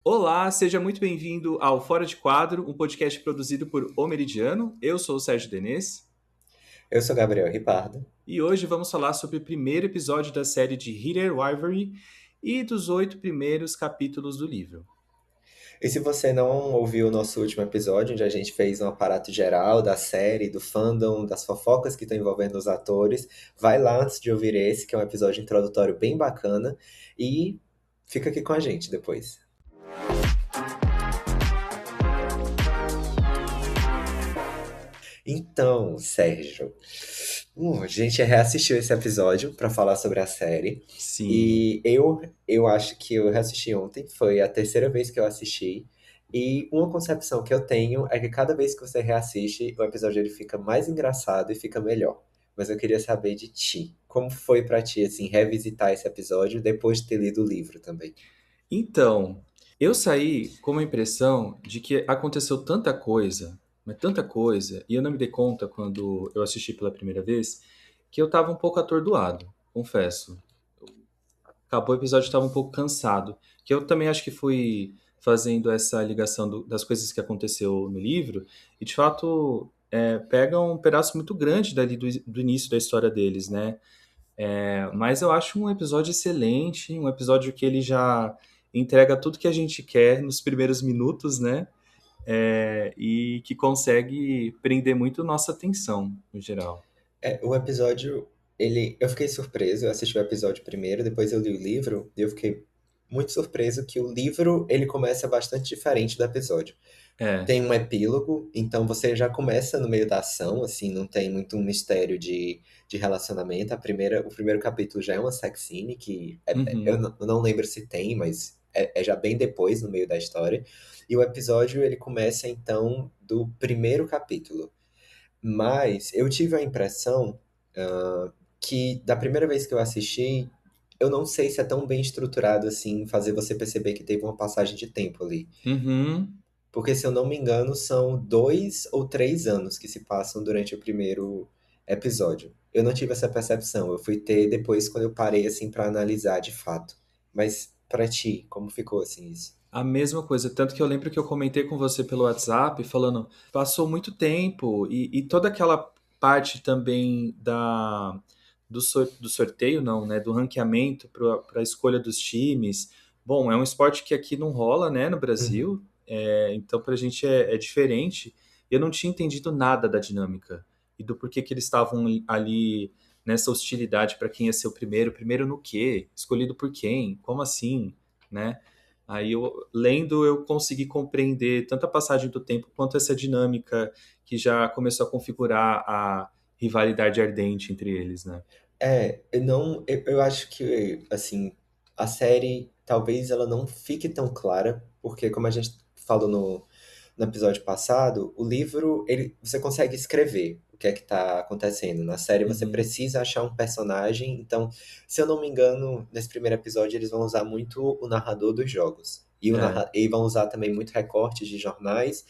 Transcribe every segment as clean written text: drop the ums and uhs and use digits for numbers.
Olá, seja muito bem-vindo ao Fora de Quadro, um podcast produzido por O Meridiano. Eu sou o Sérgio Denês Eu sou Gabriel Ripardo. e hoje vamos falar sobre o primeiro episódio da série de Hidden Rivalry e dos 8 primeiros capítulos do livro. E se você não ouviu o nosso último episódio, onde a gente fez um aparato geral da série, do fandom, das fofocas que estão envolvendo os atores, vai lá antes de ouvir esse, que é um episódio introdutório bem bacana, e fica aqui com a gente depois. Então, Sérgio, a gente reassistiu esse episódio para falar sobre a série. Sim. E eu acho que eu reassisti ontem, foi a terceira vez que eu assisti. E uma concepção que eu tenho é que cada vez que você reassiste, o episódio ele fica mais engraçado e fica melhor. Mas eu queria saber de ti, como foi pra ti assim revisitar esse episódio depois de ter lido o livro também? Então, eu saí com a impressão de que aconteceu tanta coisa, mas tanta coisa, e eu não me dei conta quando eu assisti pela primeira vez, que eu estava um pouco atordoado, confesso. Acabou o episódio, estava um pouco cansado. Que eu também acho que fui fazendo essa ligação das coisas que aconteceu no livro, e de fato pega um pedaço muito grande dali do início da história deles, né? Mas eu acho um episódio excelente, um episódio que ele já entrega tudo que a gente quer nos primeiros minutos, né? E que consegue prender muito nossa atenção, no geral. O episódio, eu fiquei surpreso, eu assisti o episódio primeiro, depois eu li o livro, e eu fiquei muito surpreso que o livro, ele começa bastante diferente do episódio. É. Tem um epílogo, então você já começa no meio da ação, assim, não tem muito um mistério de relacionamento. O primeiro capítulo já é uma sex scene, Uhum. eu não lembro se tem, mas é já bem depois, no meio da história. E o episódio, ele começa, então, do primeiro capítulo. Mas eu tive a impressão, que da primeira vez que eu assisti, eu não sei se é tão bem estruturado assim, fazer você perceber que teve uma passagem de tempo ali. Uhum. Porque, se eu não me engano, são 2 ou 3 anos que se passam durante o primeiro episódio. Eu não tive essa percepção, eu fui ter depois quando eu parei assim pra analisar de fato. Mas pra ti, como ficou assim isso? A mesma coisa, tanto que eu lembro que eu comentei com você pelo WhatsApp, falando, passou muito tempo, e toda aquela parte também do sorteio, não, né, do ranqueamento para a escolha dos times. Bom, é um esporte que aqui não rola, né, no Uhum. Brasil, então pra gente é diferente. Eu não tinha entendido nada da dinâmica e do porquê que eles estavam ali nessa hostilidade para quem ia ser o primeiro no quê? Escolhido por quem? Como assim, né? Aí eu lendo eu consegui compreender tanto a passagem do tempo quanto essa dinâmica que já começou a configurar a rivalidade ardente entre eles, né? Eu acho que, assim, a série talvez ela não fique tão clara, porque como a gente falou no episódio passado, o livro, você consegue escrever o que é que tá acontecendo. Na série você Uhum. precisa achar um personagem, então, se eu não me engano, nesse primeiro episódio eles vão usar muito o narrador dos jogos. É. E vão usar também muito recortes de jornais.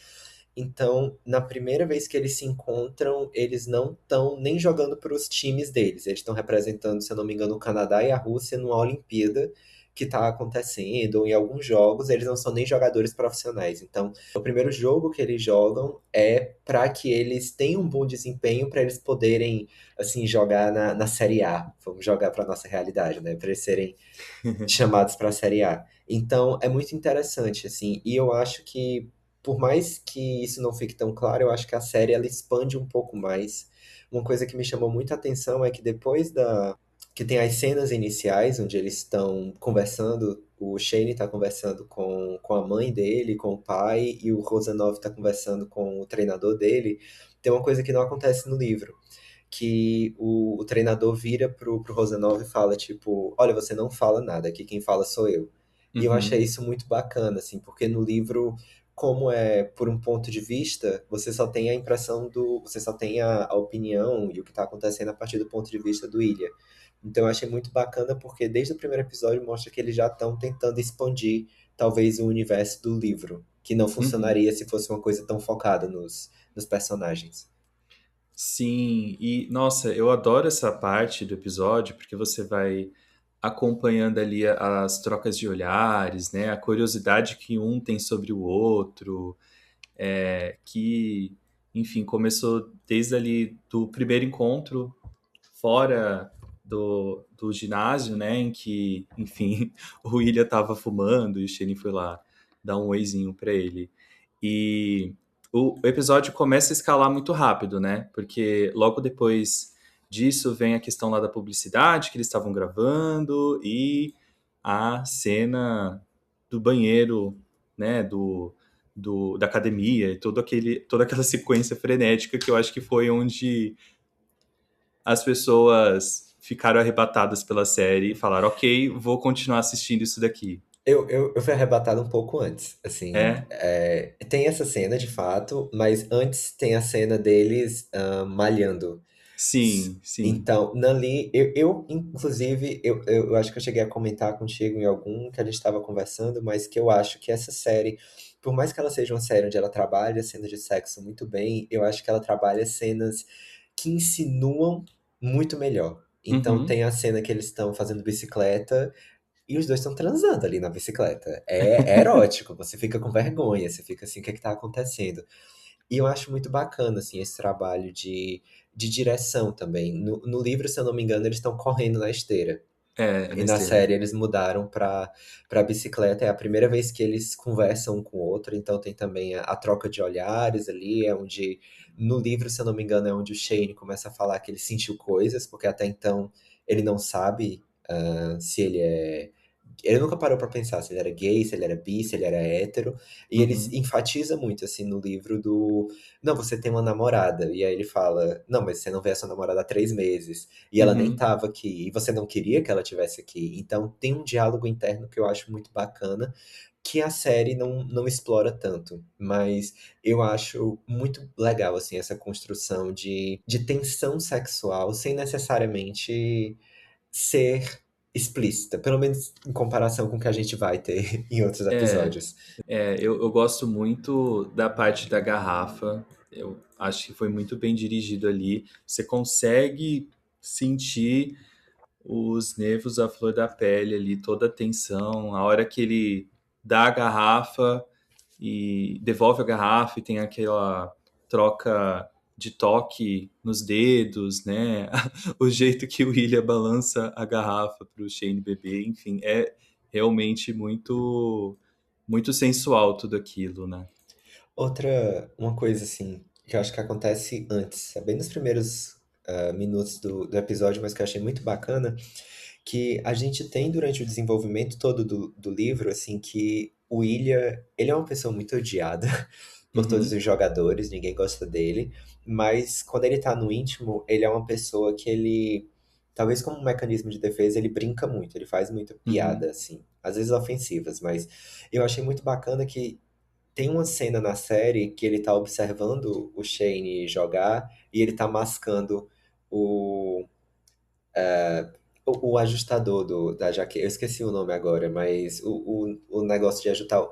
Então, na primeira vez que eles se encontram, eles não estão nem jogando para os times deles. Eles estão representando, se eu não me engano, o Canadá e a Rússia numa Olimpíada que está acontecendo, ou em alguns jogos, eles não são nem jogadores profissionais. Então, o primeiro jogo que eles jogam é para que eles tenham um bom desempenho, para eles poderem, assim, jogar na Série A. Vamos jogar para nossa realidade, né? Para eles serem chamados para a Série A. Então, é muito interessante, assim, e eu acho que, por mais que isso não fique tão claro, eu acho que a série, ela expande um pouco mais. Uma coisa que me chamou muita atenção é que depois que tem as cenas iniciais, onde eles estão conversando, o Shane está conversando com a mãe dele, com o pai, e o Rosanov está conversando com o treinador dele, tem uma coisa que não acontece no livro, que o treinador vira pro Rosanov e fala, tipo, olha, você não fala nada, aqui quem fala sou eu. E eu achei Uhum. isso muito bacana, assim, porque no livro, como é por um ponto de vista, você só tem a impressão você só tem a opinião e o que tá acontecendo a partir do ponto de vista do Ilya. Então eu achei muito bacana porque desde o primeiro episódio mostra que eles já estão tentando expandir talvez o universo do livro, que não Uhum. funcionaria se fosse uma coisa tão focada nos personagens. Sim, e nossa, eu adoro essa parte do episódio porque você vai. acompanhando ali as trocas de olhares, né? A curiosidade que um tem sobre o outro, que, enfim, começou desde ali do primeiro encontro fora do ginásio, né? Em que, enfim, o William tava fumando e o Shane foi lá dar um oizinho pra ele. E o episódio começa a escalar muito rápido, né? Porque logo depois disso vem a questão lá da publicidade que eles estavam gravando e a cena do banheiro, né? Da academia e toda aquela sequência frenética que eu acho que foi onde as pessoas ficaram arrebatadas pela série e falaram, ok, vou continuar assistindo isso daqui. Eu fui arrebatado um pouco antes, assim, É? tem essa cena de fato, mas antes tem a cena deles malhando. Sim, sim. Então, Nali, inclusive, eu acho que eu cheguei a comentar contigo em algum que a gente estava conversando, mas que eu acho que essa série, por mais que ela seja uma série onde ela trabalha cenas de sexo muito bem, eu acho que ela trabalha cenas que insinuam muito melhor. Então, Uhum. tem a cena que eles estão fazendo bicicleta e os dois estão transando ali na bicicleta. É erótico, você fica com vergonha, você fica assim, o que é que tá acontecendo? E eu acho muito bacana, assim, esse trabalho de direção também. No livro, se eu não me engano, eles estão correndo na esteira. É E na na esteira. série eles mudaram pra bicicleta. É a primeira vez que eles conversam um com o outro, então tem também a troca de olhares ali, é onde, no livro, se eu não me engano, é onde o Shane começa a falar que ele sentiu coisas, porque até então ele não sabe se ele é. Ele nunca parou pra pensar se ele era gay, se ele era bi, se ele era hétero. E ele Uhum. enfatiza muito, assim, no livro do. Não, você tem uma namorada. E aí ele fala: Não, mas você não vê a sua namorada há 3 meses. E ela nem Uhum. tava aqui. E você não queria que ela tivesse aqui. Então tem um diálogo interno que eu acho muito bacana, que a série não explora tanto. Mas eu acho muito legal, assim, essa construção de tensão sexual sem necessariamente ser explícita, pelo menos em comparação com o que a gente vai ter em outros É, episódios. eu gosto muito da parte da garrafa. Eu acho que foi muito bem dirigido ali. Você consegue sentir os nervos à flor da pele ali, toda a tensão. A hora que ele dá a garrafa e devolve a garrafa e tem aquela troca de toque nos dedos, né? O jeito que o William balança a garrafa para o Shane beber, enfim, é realmente muito sensual tudo aquilo, né? Uma coisa assim, que eu acho que acontece antes, é bem nos primeiros minutos do episódio, mas que eu achei muito bacana, que a gente tem durante o desenvolvimento todo do livro, assim, que o William, ele é uma pessoa muito odiada por todos Uhum, os jogadores, ninguém gosta dele, mas quando ele tá no íntimo, ele é uma pessoa que ele, talvez como um mecanismo de defesa, ele brinca muito, ele faz muita uhum, piada, assim, às vezes ofensivas, mas eu achei muito bacana que tem uma cena na série que ele tá observando o Shane jogar e ele tá mascando o, o ajustador da jaqueta. Eu esqueci o nome agora, mas o negócio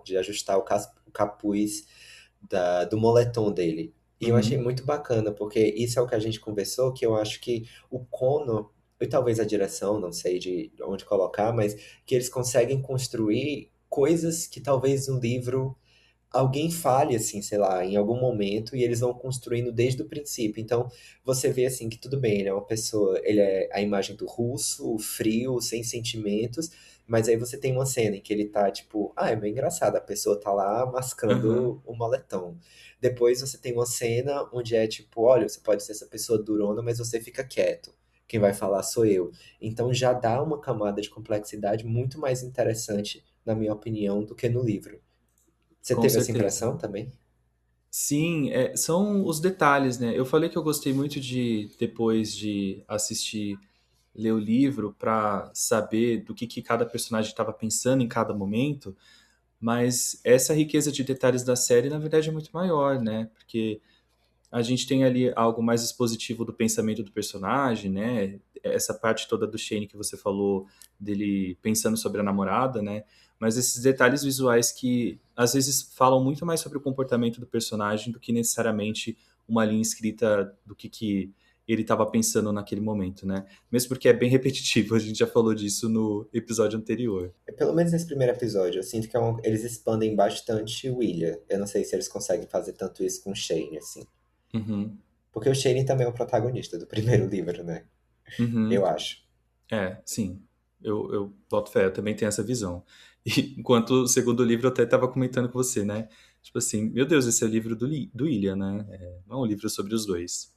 de ajustar o capuz do moletom dele. E eu achei uhum. muito bacana, porque isso é o que a gente conversou, que eu acho que o Conor, e talvez a direção, não sei de onde colocar, mas que eles conseguem construir coisas que talvez um livro alguém fale, assim, sei lá, em algum momento e eles vão construindo desde o princípio. Então, você vê, assim, que tudo bem, ele é uma pessoa, ele é a imagem do russo, o frio, sem sentimentos, mas aí você tem uma cena em que ele tá, tipo, é meio engraçado, a pessoa tá lá Aham, mascando o moletom. Depois você tem uma cena onde é tipo, olha, você pode ser essa pessoa durona, mas você fica quieto. Quem vai falar sou eu. Então já dá uma camada de complexidade muito mais interessante, na minha opinião, do que no livro. Você com teve essa certeza. impressão também? Sim, são os detalhes, né? Eu falei que eu gostei muito depois de assistir, ler o livro para saber do que cada personagem estava pensando em cada momento, mas essa riqueza de detalhes da série, na verdade, é muito maior, né? Porque a gente tem ali algo mais expositivo do pensamento do personagem, né? Essa parte toda do Shane que você falou, dele pensando sobre a namorada, né? Mas esses detalhes visuais que às vezes falam muito mais sobre o comportamento do personagem do que necessariamente uma linha escrita do que ele estava pensando naquele momento, né? Mesmo porque é bem repetitivo, a gente já falou disso no episódio anterior. Pelo menos nesse primeiro episódio, eu sinto que eles expandem bastante o William. Eu não sei se eles conseguem fazer tanto isso com o Shane, assim. Uhum, Porque o Shane também é o protagonista do primeiro livro, né? uhum. Eu acho. Sim. Eu boto fé, eu também tenho essa visão. E, enquanto o segundo livro eu até estava comentando com você, né? Tipo assim, meu Deus, esse é o livro do Ilya, né? Não é um livro sobre os dois.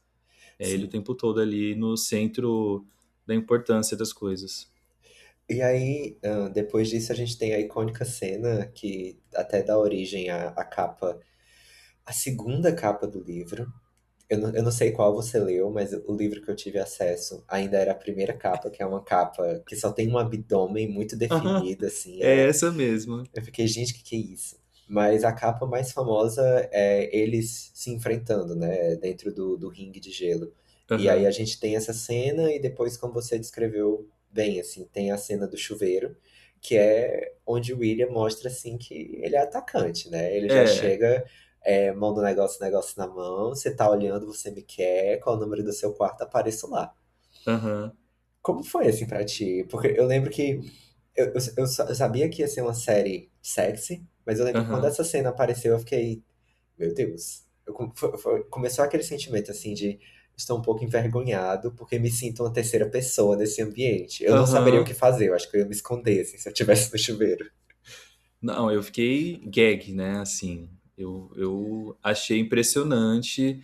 É ele o Sim. tempo todo ali no centro da importância das coisas. E aí, depois disso, a gente tem a icônica cena que até dá origem à capa, a segunda capa do livro. Eu não sei qual você leu, mas o livro que eu tive acesso ainda era a primeira capa, que é uma capa que só tem um abdômen muito Aham, definido, assim. é essa mesmo. Eu fiquei, gente, que é isso? Mas a capa mais famosa é eles se enfrentando, né, dentro do ringue de gelo. E aí a Aham, gente tem essa cena e depois, como você descreveu bem, assim, tem a cena do chuveiro, que é onde o William mostra, assim, que ele é atacante, né? Ele já é, chega, mão do negócio, negócio na mão, você tá olhando, você me quer, qual é o número do seu quarto, apareço lá. aham, Como foi, assim, pra ti? Porque eu lembro que eu sabia que ia ser uma série sexy, mas eu lembro que quando aham, essa cena apareceu, eu fiquei, meu Deus. Começou aquele sentimento assim de estou um pouco envergonhado porque me sinto uma terceira pessoa nesse ambiente. Eu não saberia o que aham. fazer, eu acho que eu ia me esconder assim, se eu estivesse no chuveiro. Não, eu fiquei gag, né? Assim, eu achei impressionante.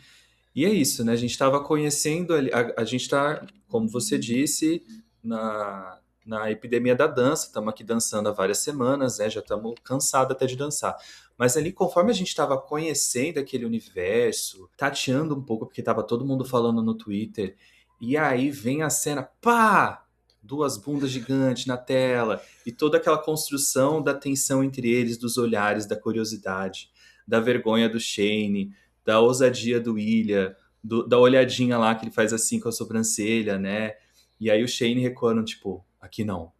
E é isso, né? A gente estava conhecendo, a gente está, como você disse, na epidemia da dança, estamos aqui dançando há várias semanas, né? Já estamos cansados até de dançar. Mas ali, conforme a gente estava conhecendo aquele universo, tateando um pouco, porque estava todo mundo falando no Twitter, e aí vem a cena, pá! Duas bundas gigantes na tela, e toda aquela construção da tensão entre eles, dos olhares, da curiosidade, da vergonha do Shane, da ousadia do Ilha, da olhadinha lá que ele faz assim com a sobrancelha, né? E aí o Shane recuando, tipo, aqui não,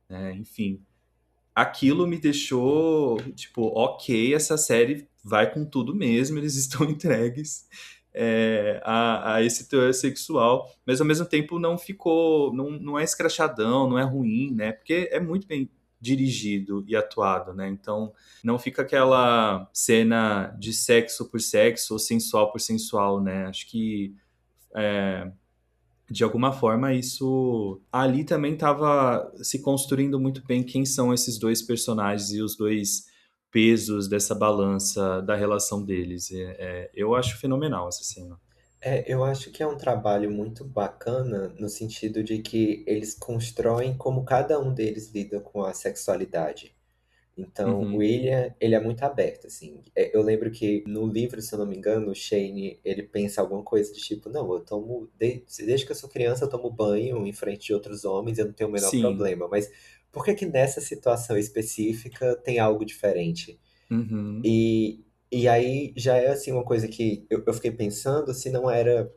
né? Enfim, aquilo me deixou, tipo, ok, essa série vai com tudo mesmo, eles estão entregues a esse teor sexual, mas ao mesmo tempo não ficou, não é escrachadão, não é ruim, né? Porque é muito bem dirigido e atuado, né? Então não fica aquela cena de sexo por sexo ou sensual por sensual, né? Acho que de alguma forma isso ali também estava se construindo muito bem quem são esses dois personagens e os dois pesos dessa balança da relação deles. Eu acho fenomenal essa cena. Eu acho que é um trabalho muito bacana no sentido de que eles constroem como cada um deles lida com a sexualidade. Então, o Uhum. William, ele é muito aberto, assim. Eu lembro que no livro, se eu não me engano, o Shane, ele pensa alguma coisa de tipo, não, eu tomo, desde que eu sou criança, eu tomo banho em frente de outros homens, eu não tenho o menor Sim. problema. Mas por que que nessa situação específica tem algo diferente? Uhum. E aí já é, assim, uma coisa que eu fiquei pensando se não era...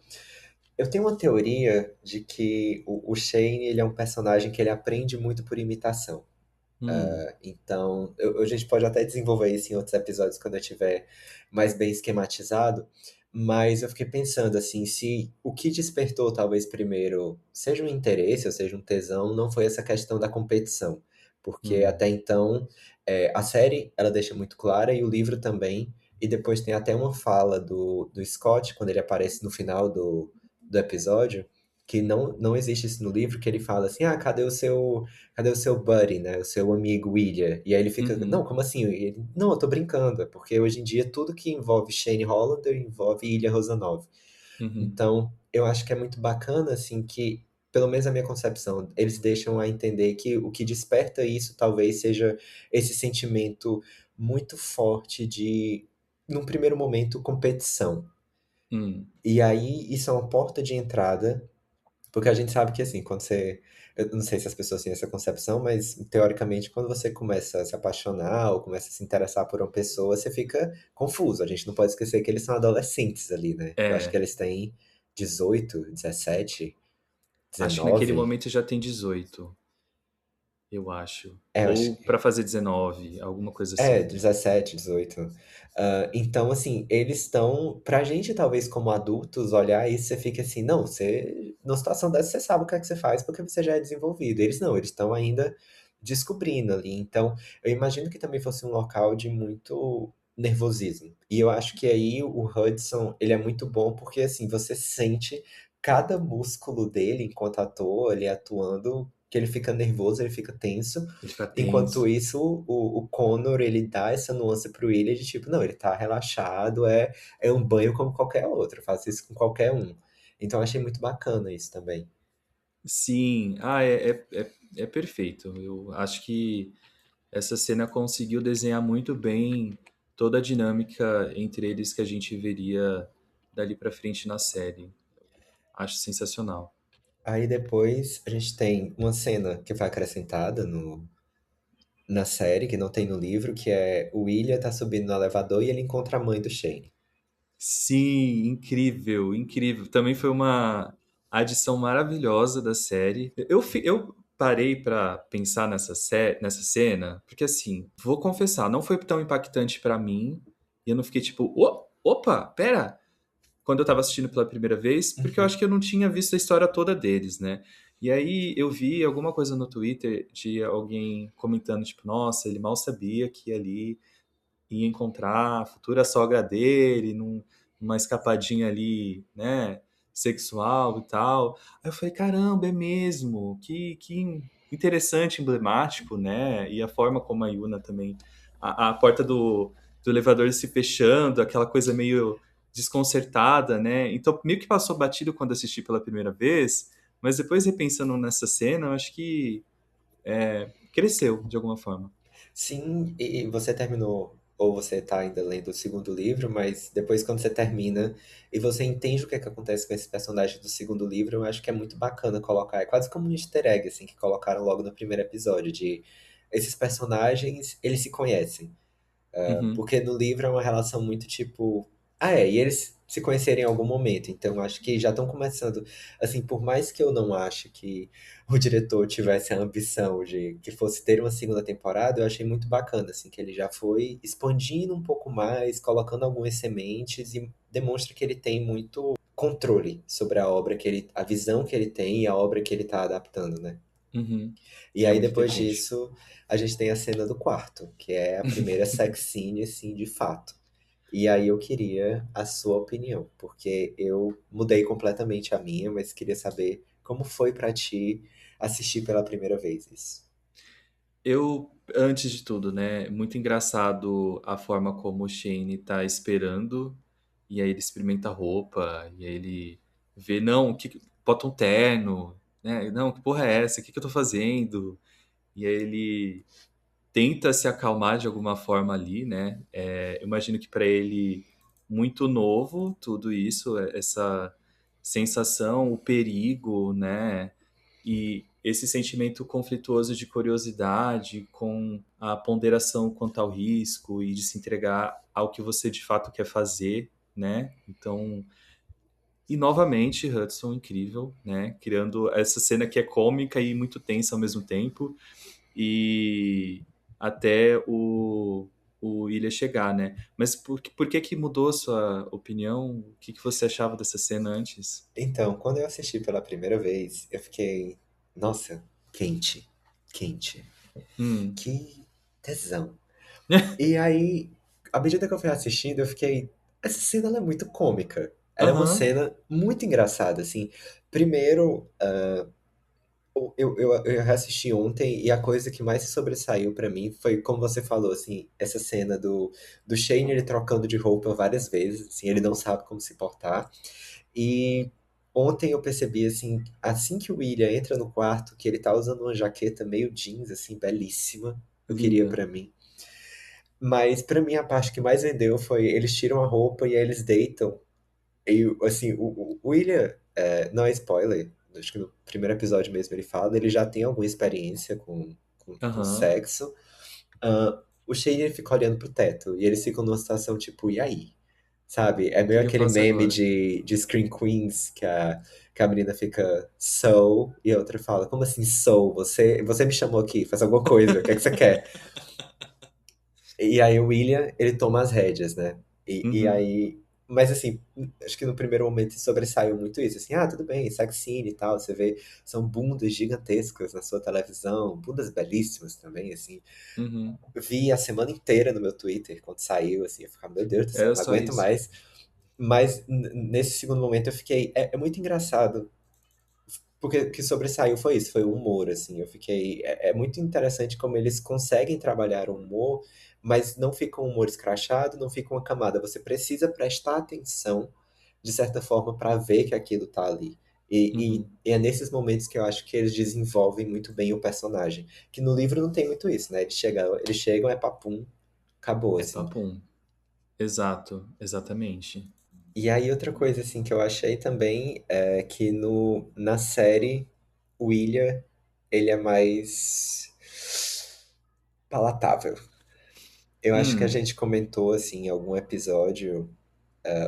Eu tenho uma teoria de que o Shane, ele é um personagem que ele aprende muito por imitação. Hum. Então, a gente pode até desenvolver isso em outros episódios quando eu tiver mais bem esquematizado, mas eu fiquei pensando assim, se o que despertou talvez primeiro seja um interesse ou seja um tesão, não foi essa questão da competição, porque Hum. até então a série ela deixa muito clara e o livro também, e depois tem até uma fala do Scott quando ele aparece no final do episódio, que não existe isso no livro, que ele fala assim, cadê o seu buddy, né? O seu amigo William. E aí ele fica, não, Uhum. como assim? E ele, não, eu tô brincando, é porque hoje em dia tudo que envolve Shane Hollander envolve Ilya Rosanov. Uhum. Então, eu acho que é muito bacana, assim, que, pelo menos a minha concepção, eles deixam a entender que o que desperta isso talvez seja esse sentimento muito forte de, num primeiro momento, competição. Hum. E aí, isso é uma porta de entrada porque a gente sabe que, assim, quando você. Eu não sei se as pessoas têm essa concepção, mas teoricamente, quando você começa a se apaixonar ou começa a se interessar por uma pessoa, você fica confuso. A gente não pode esquecer que eles são adolescentes ali, né? Eu acho que É, eles têm 18, 17, acho que naquele 19. momento já tem 18. eu acho. Eu acho Ou pra fazer 19, alguma coisa é, assim. 17, 18. Então, assim, eles estão. Pra gente, talvez, como adultos, olhar isso, você fica assim, não, você. Numa situação dessa, você sabe o que é que você faz porque você já é desenvolvido. Eles não, eles estão ainda descobrindo ali. Então, eu imagino que também fosse um local de muito nervosismo. E eu acho que aí o Hudson, ele é muito bom porque, assim, você sente cada músculo dele enquanto ator, ali atuando, que ele fica nervoso, ele fica tenso. Ele fica Enquanto tenso. isso, o Connor, ele dá essa nuance pro William de tipo, não, ele tá relaxado, é um banho como qualquer outro, faço isso com qualquer um. Então eu achei muito bacana isso também. Sim, é perfeito. Eu acho que essa cena conseguiu desenhar muito bem toda a dinâmica entre eles que a gente veria dali pra frente na série. Acho sensacional. Aí depois a gente tem uma cena que foi acrescentada na série, que não tem no livro, que é o William tá subindo no elevador e ele encontra a mãe do Shane. Sim, incrível, incrível. Também foi uma adição maravilhosa da série. Eu parei pra pensar nessa cena, porque assim, vou confessar, não foi tão impactante pra mim, e eu não fiquei tipo, opa, pera, quando eu tava assistindo pela primeira vez, porque eu Uhum. acho que eu não tinha visto a história toda deles, né? E aí eu vi alguma coisa no Twitter de alguém comentando, tipo, nossa, ele mal sabia que ali ia encontrar a futura sogra dele numa escapadinha ali, né, sexual e tal. Aí eu falei, caramba, é mesmo, que interessante, emblemático, né? E a forma como a Yuna também, a porta do elevador se fechando, aquela coisa meio desconcertada, né? Então meio que passou batido quando assisti pela primeira vez, mas depois repensando nessa cena, eu acho que cresceu de alguma forma. Sim, e você terminou, ou você tá ainda lendo o segundo livro, mas depois quando você termina e você entende o que é que acontece com esse personagem do segundo livro, eu acho que é muito bacana colocar. É quase como um easter egg, assim, que colocaram logo no primeiro episódio, de esses personagens, eles se conhecem. Uhum, Porque no livro é uma relação muito tipo. Ah, é, e eles se conhecerem em algum momento. Então, acho que já estão começando. Assim, por mais que eu não ache que o diretor tivesse a ambição de que fosse ter uma segunda temporada, eu achei muito bacana, assim, que ele já foi expandindo um pouco mais, colocando algumas sementes e demonstra que ele tem muito controle sobre a obra que ele, a visão que ele tem e a obra que ele está adaptando, né? uhum. E É aí, muito depois inteligente. disso, a gente tem a cena do quarto, que é a primeira sex scene, assim, de fato. E aí eu queria a sua opinião, porque eu mudei completamente a minha, mas queria saber como foi pra ti assistir pela primeira vez isso. Antes de tudo, né, muito engraçado a forma como o Shane tá esperando, e aí ele experimenta a roupa, e aí ele vê, não, bota um terno, né, não, que porra é essa, o que que eu tô fazendo? E aí ele tenta se acalmar de alguma forma ali, né, eu imagino que para ele, muito novo tudo isso, essa sensação, o perigo, né, e esse sentimento conflituoso de curiosidade com a ponderação quanto ao risco e de se entregar ao que você de fato quer fazer, né? Então, e novamente, Hudson, incrível, né? Criando essa cena que é cômica e muito tensa ao mesmo tempo, e até o Ilha chegar, né? Mas por que que mudou a sua opinião? O que que você achava dessa cena antes? Então, quando eu assisti pela primeira vez, eu fiquei, nossa, quente, quente. Hum. Que tesão. E aí, à medida que eu fui assistindo, eu fiquei. Essa cena ela é muito cômica. Ela é uma Aham. cena muito engraçada, assim. Primeiro, eu reassisti ontem e a coisa que mais se sobressaiu pra mim foi, como você falou, assim, essa cena do Shane ele trocando de roupa várias vezes, assim, ele não sabe como se portar. E ontem eu percebi, assim que o William entra no quarto, que ele tá usando uma jaqueta meio jeans, assim, belíssima. Eu queria Linda. pra mim. Mas pra mim a parte que mais vendeu foi eles tiram a roupa e aí eles deitam. E assim, o William, não é spoiler, acho que no primeiro episódio mesmo ele fala, ele já tem alguma experiência com Aham. sexo. O Shane ele fica olhando pro teto e eles ficam numa situação tipo, e aí? sabe? É O meio que que eu aquele faço meme agora? de Scream Queens, que a menina fica so, e a outra fala, como assim so? Você me chamou aqui, faz alguma coisa, o que é que você quer? E aí o William, ele toma as rédeas, né? E Uhum, aí. Mas assim, acho que no primeiro momento sobressaiu muito isso. Assim, tudo bem, sex scene e tal. Você vê, são bundas gigantescas na sua televisão, bundas belíssimas também, assim. uhum. Vi a semana inteira no meu Twitter quando saiu, assim, eu ficava, meu Deus do céu, Era não só aguento isso. mais. Mas nesse segundo momento eu fiquei. É muito engraçado. Porque o que sobressaiu foi isso, foi o humor, assim. Eu fiquei. É muito interessante como eles conseguem trabalhar o humor, mas não fica um humor escrachado, não fica uma camada. Você precisa prestar atenção, de certa forma, para ver que aquilo tá ali. Uhum. E é nesses momentos que eu acho que eles desenvolvem muito bem o personagem. Que no livro não tem muito isso, né? Eles chegam, é papum, acabou, É assim. papum. Exato, exatamente. E aí, outra coisa, assim, que eu achei também é que na série, o William, ele é mais palatável. Eu acho que a Hum, gente comentou, assim, em algum episódio,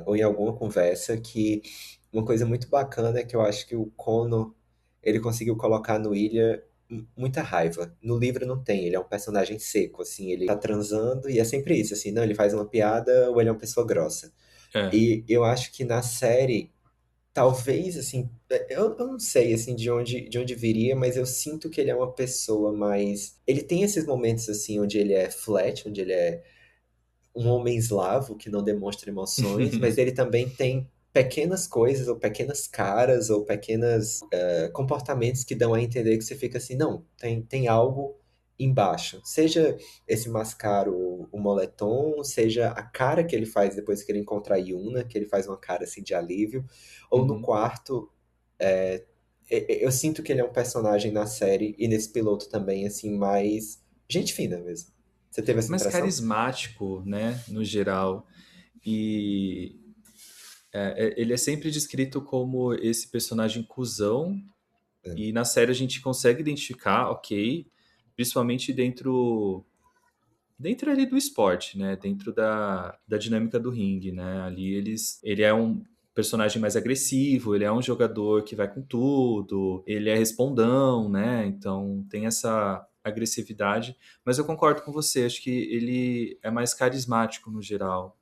ou em alguma conversa, que uma coisa muito bacana é que eu acho que o Connor, ele conseguiu colocar no William muita raiva. No livro não tem, ele é um personagem seco, assim, ele tá transando e é sempre isso, assim, não, ele faz uma piada ou ele é uma pessoa grossa. é. E eu acho que na série talvez, assim, eu não sei, assim, de onde viria, mas eu sinto que ele é uma pessoa mais. Ele tem esses momentos, assim, onde ele é flat, onde ele é um homem eslavo que não demonstra emoções, mas ele também tem pequenas coisas, ou pequenas caras, ou pequenas comportamentos que dão a entender que você fica assim, não, tem algo embaixo. Seja esse mascaro, o moletom, seja a cara que ele faz depois que ele encontra a Yuna, que ele faz uma cara assim de alívio, ou no Uhum. quarto, é, eu sinto que ele é um personagem na série e nesse piloto também, assim, mais gente fina mesmo. Você teve essa Mais impressão? carismático, né, no geral. E ele é sempre descrito como esse personagem cuzão, É. e na série a gente consegue identificar, ok, principalmente dentro ali do esporte, né? Dentro da dinâmica do ringue, né? Ali ele é um personagem mais agressivo, ele é um jogador que vai com tudo, ele é respondão, né? Então tem essa agressividade, mas eu concordo com você, acho que ele é mais carismático no geral.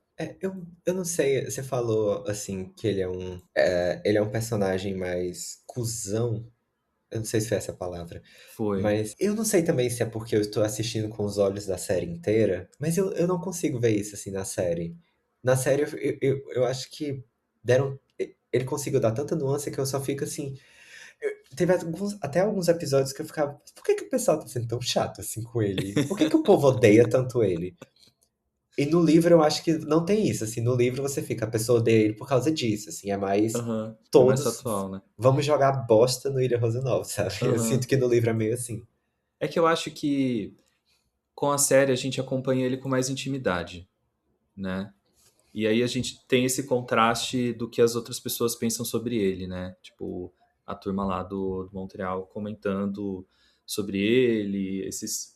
Eu não sei, você falou assim que ele é um personagem mais cuzão. Eu não sei se foi essa a palavra. Foi. Mas eu não sei também se é porque eu estou assistindo com os olhos da série inteira, mas eu não consigo ver isso assim na série. Na série eu acho que deram. Ele conseguiu dar tanta nuance que eu só fico assim. Teve até alguns episódios que eu ficava. Por que que o pessoal tá sendo tão chato assim com ele? Por que que o povo odeia tanto ele? E no livro eu acho que não tem isso, assim, no livro você fica, a pessoa odeia ele por causa disso, assim, é mais Aham. É mais todos atual, né? vamos jogar bosta no Ilha Rosanov, sabe? Eu sinto Aham. que no livro é meio assim. É que eu acho que com a série a gente acompanha ele com mais intimidade, né? E aí a gente tem esse contraste do que as outras pessoas pensam sobre ele, né? Tipo, a turma lá do Montreal comentando sobre ele, essas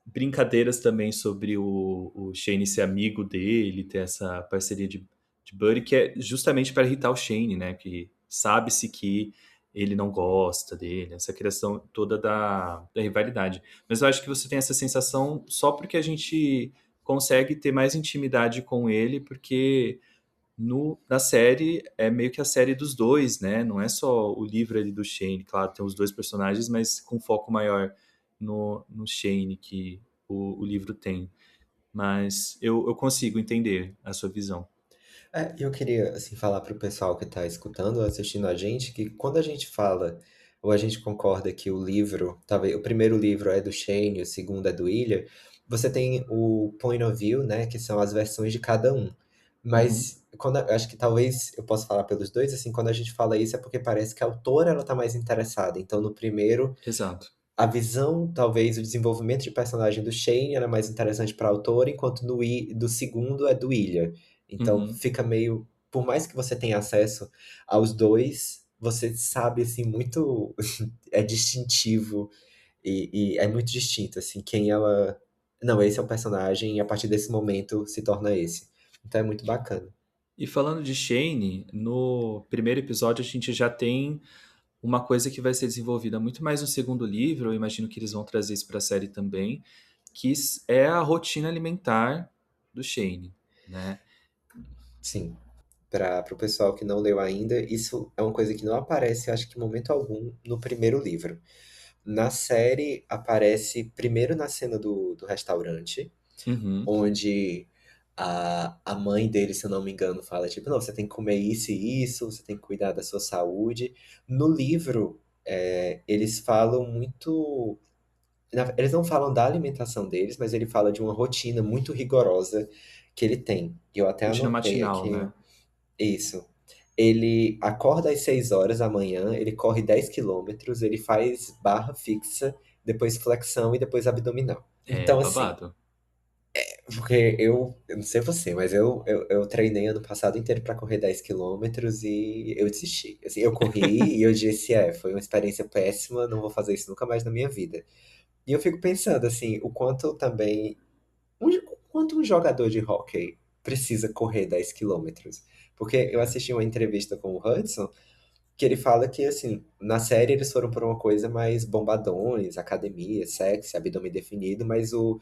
brincadeiras também sobre o Shane ser amigo dele, ter essa parceria de Buddy, que é justamente para irritar o Shane, né? Que sabe-se que ele não gosta dele, essa criação toda da rivalidade. Mas eu acho que você tem essa sensação só porque a gente consegue ter mais intimidade com ele, porque na série é meio que a série dos dois, né? Não é só o livro ali do Shane, claro, tem os dois personagens, mas com foco maior no Shane que o livro tem. Mas eu consigo entender a sua visão. Eu queria, assim, falar pro pessoal que tá escutando ou assistindo a gente, que quando a gente fala, ou a gente concorda que o livro, talvez, o primeiro livro é do Shane, o segundo é do Ilha, você tem o point of view, né, que são as versões de cada um. Uhum, Mas eu acho que talvez eu possa falar pelos dois, assim, quando a gente fala isso é porque parece que a autora ela tá mais interessada. Então, no primeiro, exato. a visão, talvez o desenvolvimento de personagem do Shane era mais interessante para a autora, enquanto do segundo é do Ilha. Então Uhum. fica meio, por mais que você tenha acesso aos dois, você sabe assim muito é distintivo e é muito distinto assim quem ela não, esse é o personagem e a partir desse momento se torna esse. Então é muito bacana. E falando de Shane, no primeiro episódio a gente já tem uma coisa que vai ser desenvolvida muito mais no segundo livro, eu imagino que eles vão trazer isso para a série também, que é a rotina alimentar do Shane, né? Sim. Para o pessoal que não leu ainda, isso é uma coisa que não aparece, acho que em momento algum, no primeiro livro. Na série, aparece primeiro na cena do restaurante, Uhum, onde a mãe dele, se eu não me engano, fala tipo, não, você tem que comer isso e isso, você tem que cuidar da sua saúde. No livro, eles falam muito. Eles não falam da alimentação deles, mas ele fala de uma rotina muito rigorosa que ele tem. Eu até rotina anotei matinal, aqui né? isso. Ele acorda às 6 horas da manhã, ele corre 10 quilômetros, ele faz barra fixa, depois flexão e depois abdominal. É Então, assim, babado. porque eu não sei você, mas eu treinei ano passado inteiro pra correr 10 quilômetros e eu desisti. Assim, eu corri e eu disse, foi uma experiência péssima, não vou fazer isso nunca mais na minha vida. E eu fico pensando, assim, o quanto também. O quanto um jogador de hóquei precisa correr 10 quilômetros? Porque eu É. assisti uma entrevista com o Hudson, que ele fala que, assim, na série eles foram por uma coisa mais bombadões, academia, sexy, abdômen definido, mas o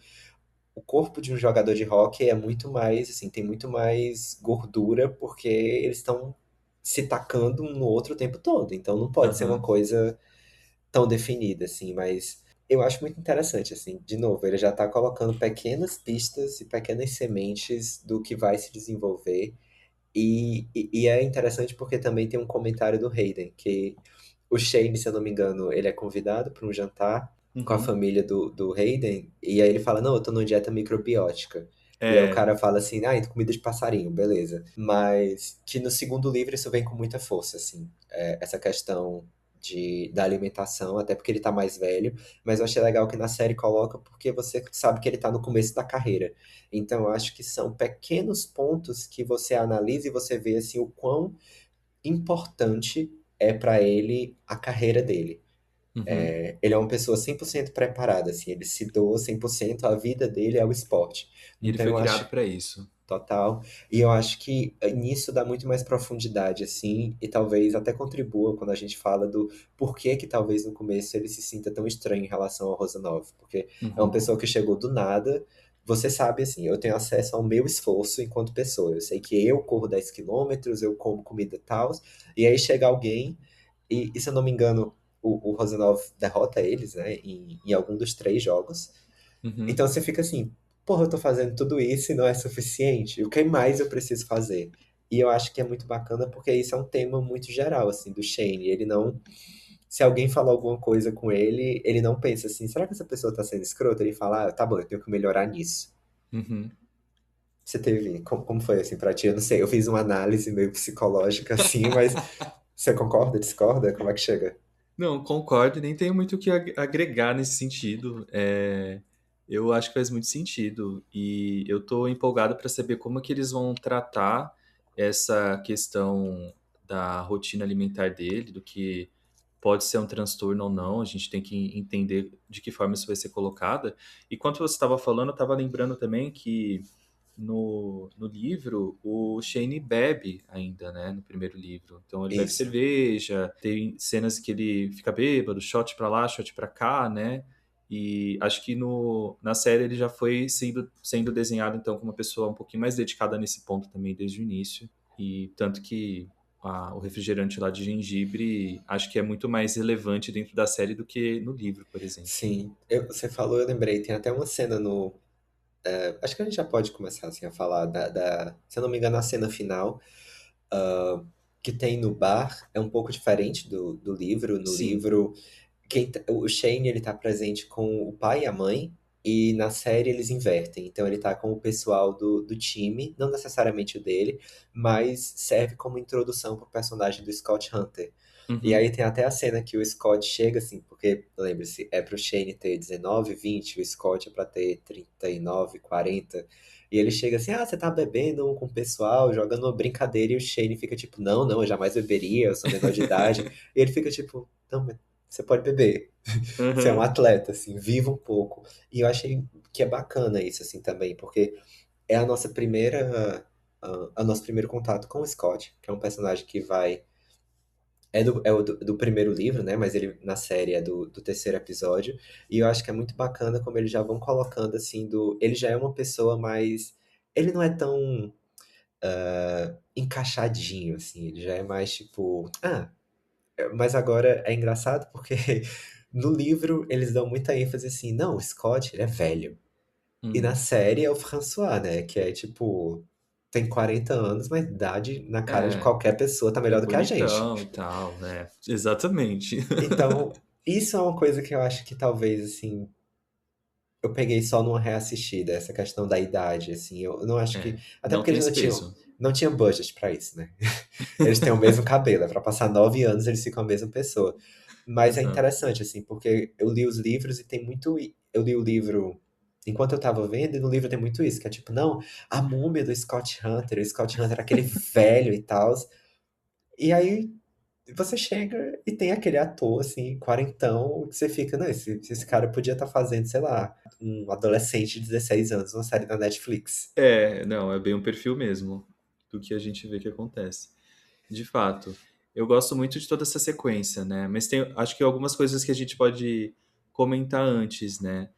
corpo de um jogador de hóquei é muito mais, assim, tem muito mais gordura, porque eles estão se tacando um no outro o tempo todo. Então não pode ser uma Aham. coisa tão definida, assim, mas eu acho muito interessante, assim, de novo, ele já tá colocando pequenas pistas e pequenas sementes do que vai se desenvolver, e é interessante porque também tem um comentário do Hayden, que o Shane, se eu não me engano, ele é convidado para um jantar com a Uhum. família do Hayden, e aí ele fala, não, eu tô numa dieta microbiótica. E aí o É. cara fala assim, ah, então comida de passarinho, beleza. Mas que no segundo livro isso vem com muita força, assim, essa questão da alimentação, até porque ele tá mais velho, mas eu achei legal que na série coloca porque você sabe que ele tá no começo da carreira. Então eu acho que são pequenos pontos que você analisa e você vê, assim, o quão importante é para ele a carreira dele. Uhum. Ele é uma pessoa 100% preparada, assim, ele se doa 100%, a vida dele é o esporte. E ele Então foi eu criado acho para isso. total, e eu acho que nisso dá muito mais profundidade, assim, e talvez até contribua quando a gente fala do porquê que talvez no começo ele se sinta tão estranho em relação ao Rosanov, porque é uma Uhum. pessoa que chegou do nada. Você sabe, assim, eu tenho acesso ao meu esforço enquanto pessoa. Eu sei que eu corro 10 quilômetros, eu como comida e tal, e aí chega alguém, e se eu não me engano, o Rosanov derrota eles, né, em algum dos três jogos. Uhum. Então você fica assim, porra, eu tô fazendo tudo isso e não é suficiente. O que mais eu preciso fazer? E eu acho que é muito bacana porque isso é um tema muito geral, assim, do Shane. Ele não. Se alguém falar alguma coisa com ele, ele não pensa assim, será que essa pessoa tá sendo escrota? Ele fala, ah, tá bom, eu tenho que melhorar nisso. Uhum. Você teve. Como foi assim pra ti? Eu não sei, eu fiz uma análise meio psicológica assim, mas você concorda, discorda? Como é que chega? Não, concordo, e nem tenho muito o que agregar nesse sentido. Eu acho que faz muito sentido e eu estou empolgado para saber como que eles vão tratar essa questão da rotina alimentar dele, do que pode ser um transtorno ou não. A gente tem que entender de que forma isso vai ser colocada. E quando você estava falando, eu estava lembrando também que no livro, o Shane bebe ainda, né? No primeiro livro. Então ele bebe Isso. cerveja, tem cenas que ele fica bêbado, shot pra lá, shot pra cá, né? E acho que na série ele já foi sendo desenhado então como uma pessoa um pouquinho mais dedicada nesse ponto também desde o início. E tanto que o refrigerante lá de gengibre acho que é muito mais relevante dentro da série do que no livro, por exemplo. Sim. Você falou, eu lembrei, tem até uma cena no. Acho que a gente já pode começar assim a falar se eu não me engano, a cena final, ah, que tem no bar é um pouco diferente do livro. No Sim. livro, o Shane ele tá presente com o pai e a mãe, e na série eles invertem. Então ele tá com o pessoal do time, não necessariamente o dele, mas serve como introdução pro personagem do Scott Hunter. E Uhum. aí tem até a cena que o Scott chega assim, porque, lembre-se, é pro Shane ter 19, 20, o Scott é pra ter 39, 40. E ele chega assim, ah, você tá bebendo com o pessoal, jogando uma brincadeira, e o Shane fica tipo, não, não, eu jamais beberia, eu sou menor de idade. E ele fica tipo, não, mas você pode beber. Você é um Aham. atleta, assim, viva um pouco. E eu achei que é bacana isso, assim, também, porque é a nossa primeira, a nosso primeiro contato com o Scott, que é um personagem que vai. É do primeiro livro, né? Mas ele na série é do terceiro episódio. E eu acho que é muito bacana como eles já vão colocando, assim, ele já é uma pessoa mais. Ele não é tão encaixadinho, assim. Ele já é mais tipo. Mas agora é engraçado porque no livro eles dão muita ênfase assim, não, o Scott, ele é velho. E na Hum. série é o François, né? Que é tipo, tem 40 anos, mas idade na cara de É, qualquer pessoa tá é melhor do que a gente. bonitão e tal, né? Exatamente. Então, isso é uma coisa que eu acho que talvez, assim, eu peguei só numa reassistida, essa questão da idade, assim. Eu não acho que. É, Até não porque tem eles esse não tinham. peso. Não tinha budget pra isso, né? Eles têm o mesmo cabelo, é pra passar 9 anos eles ficam a mesma pessoa. Mas é Aham. interessante, assim, porque eu li os livros e tem muito. Eu li o livro enquanto eu tava vendo, e no livro tem muito isso, que é tipo, não, a múmia do Scott Hunter, o Scott Hunter é aquele velho e tal. E aí você chega e tem aquele ator, assim, quarentão, que você fica, não, esse cara podia estar fazendo, sei lá, um adolescente de 16 anos, uma série da Netflix. É, não, é bem um perfil mesmo do que a gente vê que acontece. De fato, eu gosto muito de toda essa sequência, né? Mas tem, acho que algumas coisas que a gente pode comentar antes, né?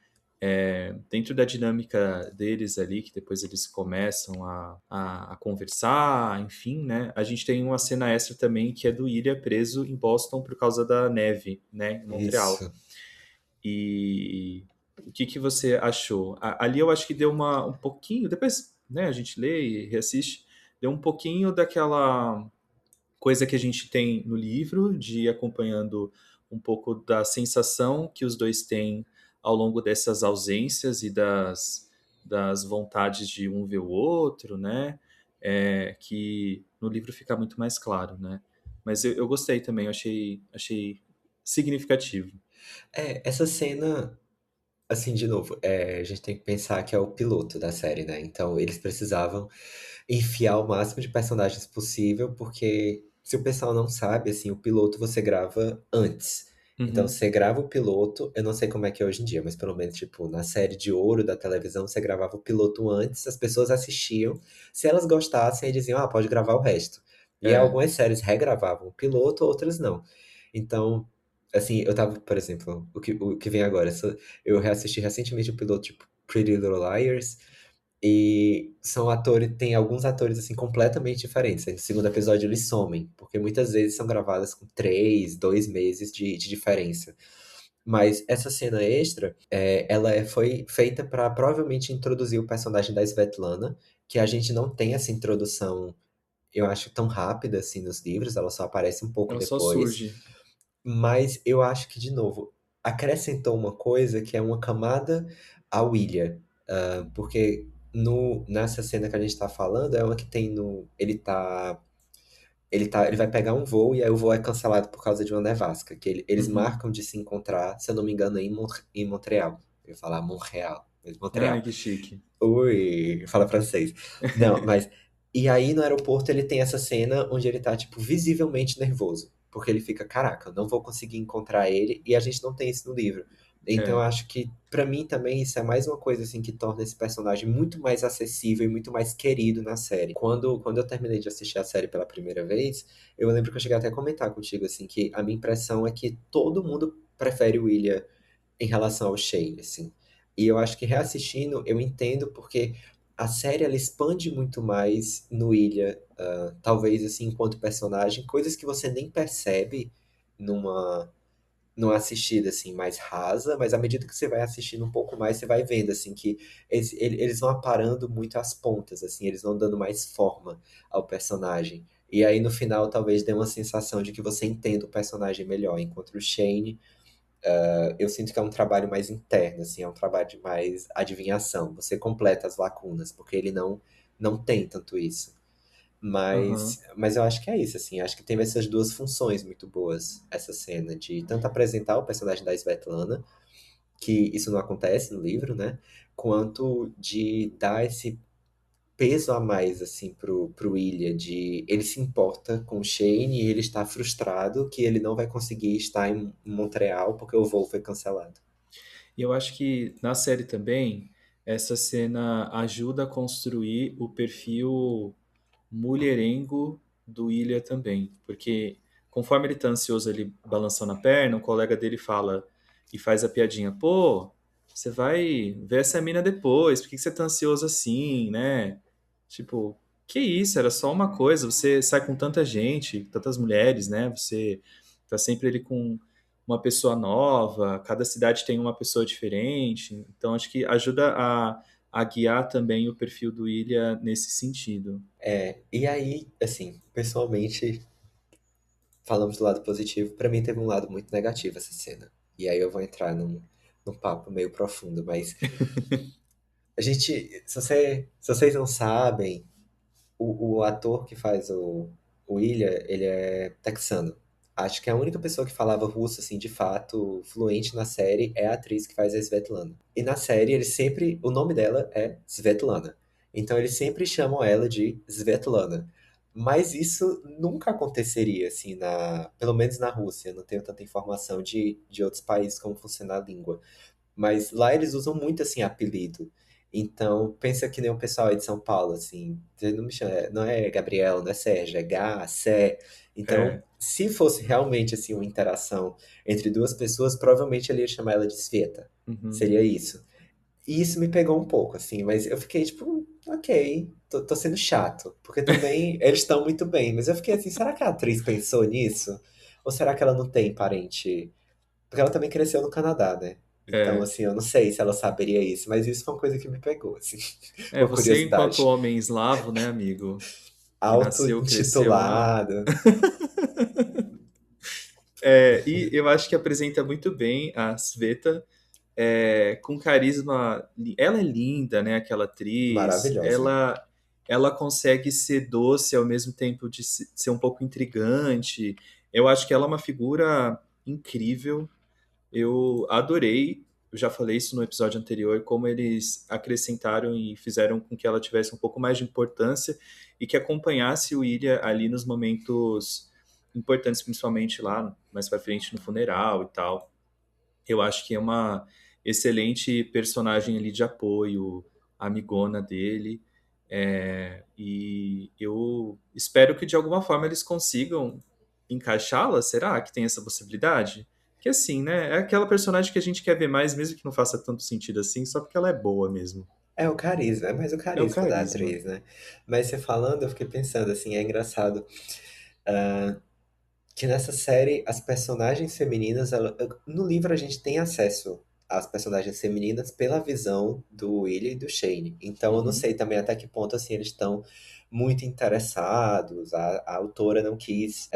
Dentro da dinâmica deles ali, que depois eles começam a conversar, enfim, né? A gente tem uma cena extra também que é do Ilha preso em Boston por causa da neve, né? Em Montreal. Isso. E o que que você achou? Ali eu acho que deu um pouquinho, depois, né, a gente lê e reassiste, deu um pouquinho daquela coisa que a gente tem no livro, de ir acompanhando um pouco da sensação que os dois têm ao longo dessas ausências e das vontades de um ver o outro, né? Que no livro fica muito mais claro, né? Mas eu gostei também, eu achei significativo. Essa cena, assim, de novo, a gente tem que pensar que é o piloto da série, né? Então eles precisavam enfiar o máximo de personagens possível, porque se o pessoal não sabe, assim, o piloto você grava antes. Então Uhum. você grava o piloto, eu não sei como é que é hoje em dia, mas pelo menos, tipo, na série de ouro da televisão, você gravava o piloto antes, as pessoas assistiam, se elas gostassem, aí diziam, pode gravar o resto. E É, algumas séries regravavam o piloto, outras não. Então, assim, eu tava, por exemplo, o que vem agora, eu reassisti recentemente o piloto, tipo, Pretty Little Liars, e são atores, tem alguns atores assim completamente diferentes. Aí no segundo episódio eles somem, porque muitas vezes são gravadas com 3, 2 meses de diferença. Mas essa cena extra, foi feita para provavelmente introduzir o personagem da Svetlana, que a gente não tem essa introdução, eu acho, tão rápida assim nos livros, ela só aparece um pouco ela só depois. surge. Mas eu acho que, de novo, acrescentou uma coisa que é uma camada ao Ilha. Porque nessa cena que a gente tá falando, é uma que tem no. Ele vai pegar um voo e aí o voo é cancelado por causa de uma nevasca. Que eles Uhum. marcam de se encontrar, se eu não me engano, em Montreal. Eu ia falar Montreal, mas Ai, Montreal. que chique. Ui, fala francês. Não, mas. E aí no aeroporto ele tem essa cena onde ele tá, tipo, visivelmente nervoso. Porque ele fica, caraca, eu não vou conseguir encontrar ele, e a gente não tem isso no livro. Então eu É. acho que, pra mim também, isso é mais uma coisa, assim, que torna esse personagem muito mais acessível e muito mais querido na série. Quando eu terminei de assistir a série pela primeira vez, eu lembro que eu cheguei até a comentar contigo, assim, que a minha impressão é que todo mundo prefere o William em relação ao Shane, assim. E eu acho que reassistindo, eu entendo porque a série ela expande muito mais no Ilha, talvez assim, enquanto personagem, coisas que você nem percebe numa numa assistida assim mais rasa, mas à medida que você vai assistindo um pouco mais, você vai vendo assim que eles vão aparando muito as pontas, assim, eles vão dando mais forma ao personagem. E aí no final talvez dê uma sensação de que você entende o personagem melhor, enquanto o Shane eu sinto que é um trabalho mais interno, assim, é um trabalho de mais adivinhação. Você completa as lacunas, porque ele não tem tanto isso. Aham. Mas eu acho que é isso, assim, acho que teve essas duas funções muito boas, essa cena, de tanto apresentar o personagem da Svetlana, que isso não acontece no livro, né? Quanto de dar esse peso a mais, assim, pro Ilha, de ele se importa com o Shane e ele está frustrado que ele não vai conseguir estar em Montreal porque o voo foi cancelado. E eu acho que na série também, essa cena ajuda a construir o perfil mulherengo do Ilha também. Porque conforme ele tá ansioso ali balançando a perna, o colega dele fala e faz a piadinha: pô, você vai ver essa mina depois, por que que você tá ansioso assim, né? Tipo, que isso, era só uma coisa, você sai com tanta gente, tantas mulheres, né? Você tá sempre ali com uma pessoa nova, cada cidade tem uma pessoa diferente, então acho que ajuda a guiar também o perfil do Ilha nesse sentido. E aí, assim, pessoalmente, falamos do lado positivo, pra mim teve um lado muito negativo essa cena. E aí eu vou entrar num papo meio profundo, mas a gente, se vocês não sabem, o ator que faz o Ilha, ele é texano. Acho que a única pessoa que falava russo, assim, de fato, fluente na série é a atriz que faz a Svetlana. E na série, ele sempre, o nome dela é Svetlana. Então, eles sempre chamam ela de Svetlana. Mas isso nunca aconteceria, assim, pelo menos na Rússia. Eu não tenho tanta informação de outros países como funciona a língua. Mas lá eles usam muito, assim, apelido. Então, pensa que nem o pessoal aí de São Paulo, assim. Você não me chama, não é Gabriel, não é Sérgio, é Gá, Sé. Então, É, se fosse realmente, assim, uma interação entre duas pessoas, provavelmente ele ia chamar ela de Sveta. uhum. Seria isso. E isso me pegou um pouco, assim, mas eu fiquei tipo, ok, tô sendo chato. Porque também eles estão muito bem. Mas eu fiquei assim, será que a atriz pensou nisso? Ou será que ela não tem parente? Porque ela também cresceu no Canadá, né? Então, É, assim, eu não sei se ela saberia isso, mas isso foi uma coisa que me pegou, assim, é, uma você enquanto curiosidade. homem eslavo, né, amigo, que nasceu, cresceu lá. Auto-intitulado. É, e eu acho que apresenta muito bem a Sveta, com carisma. Ela é linda, né? Aquela atriz. Maravilhosa. Ela consegue ser doce ao mesmo tempo de ser um pouco intrigante. Eu acho que ela é uma figura incrível. Eu adorei. Eu já falei isso no episódio anterior, como eles acrescentaram e fizeram com que ela tivesse um pouco mais de importância e que acompanhasse o Ilha ali nos momentos importantes, principalmente lá mais pra frente no funeral e tal. Eu acho que é uma excelente personagem ali de apoio, amigona dele. E eu espero que de alguma forma eles consigam encaixá-la. Será que tem essa possibilidade? Que assim, né? É aquela personagem que a gente quer ver mais, mesmo que não faça tanto sentido assim, só porque ela é boa mesmo. É o carisma, é mais o É o carisma da carisma. atriz, né? Mas você falando, eu fiquei pensando, assim, é engraçado que nessa série as personagens femininas, no livro a gente tem acesso às personagens femininas pela visão do William e do Shane. Então eu não Uhum. sei também até que ponto assim eles estão muito interessados. A autora não quis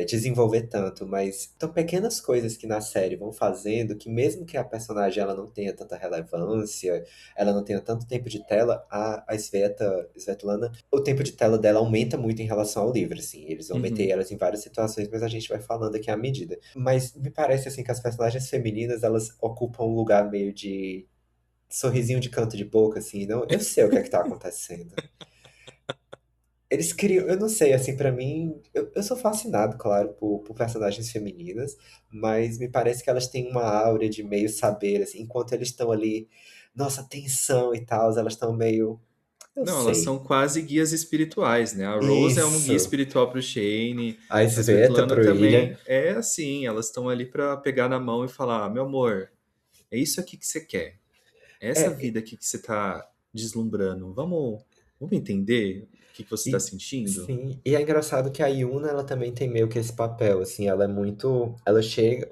desenvolver tanto, mas são pequenas coisas que na série vão fazendo que mesmo que a personagem ela não tenha tanta relevância, ela não tenha tanto tempo de tela, a Svetlana o tempo de tela dela aumenta muito em relação ao livro, assim. Eles vão meter Uhum. elas em várias situações, mas a gente vai falando aqui à medida. Mas me parece, assim, que as personagens femininas, elas ocupam um lugar meio de sorrisinho de canto de boca, assim. Não, eu sei o que é que tá acontecendo. Eles criam, eu não sei, assim, pra mim, eu sou fascinado, claro, por personagens femininas, mas me parece que elas têm uma aura de meio saber, assim, enquanto eles estão ali, nossa, tensão e tal, elas estão meio, eu Não, elas sei. são quase guias espirituais, né? A Rose é um guia Isso. espiritual para o Shane, A a Sveta Svetlana pro Ilha. também é assim, elas estão ali para pegar na mão e falar: meu amor, é isso aqui que você quer, é essa É, vida aqui que você está deslumbrando. Vamos entender o que que você está e, sentindo? sim, e é engraçado que a Yuna, ela também tem meio que esse papel, assim, ela é muito, ela chega,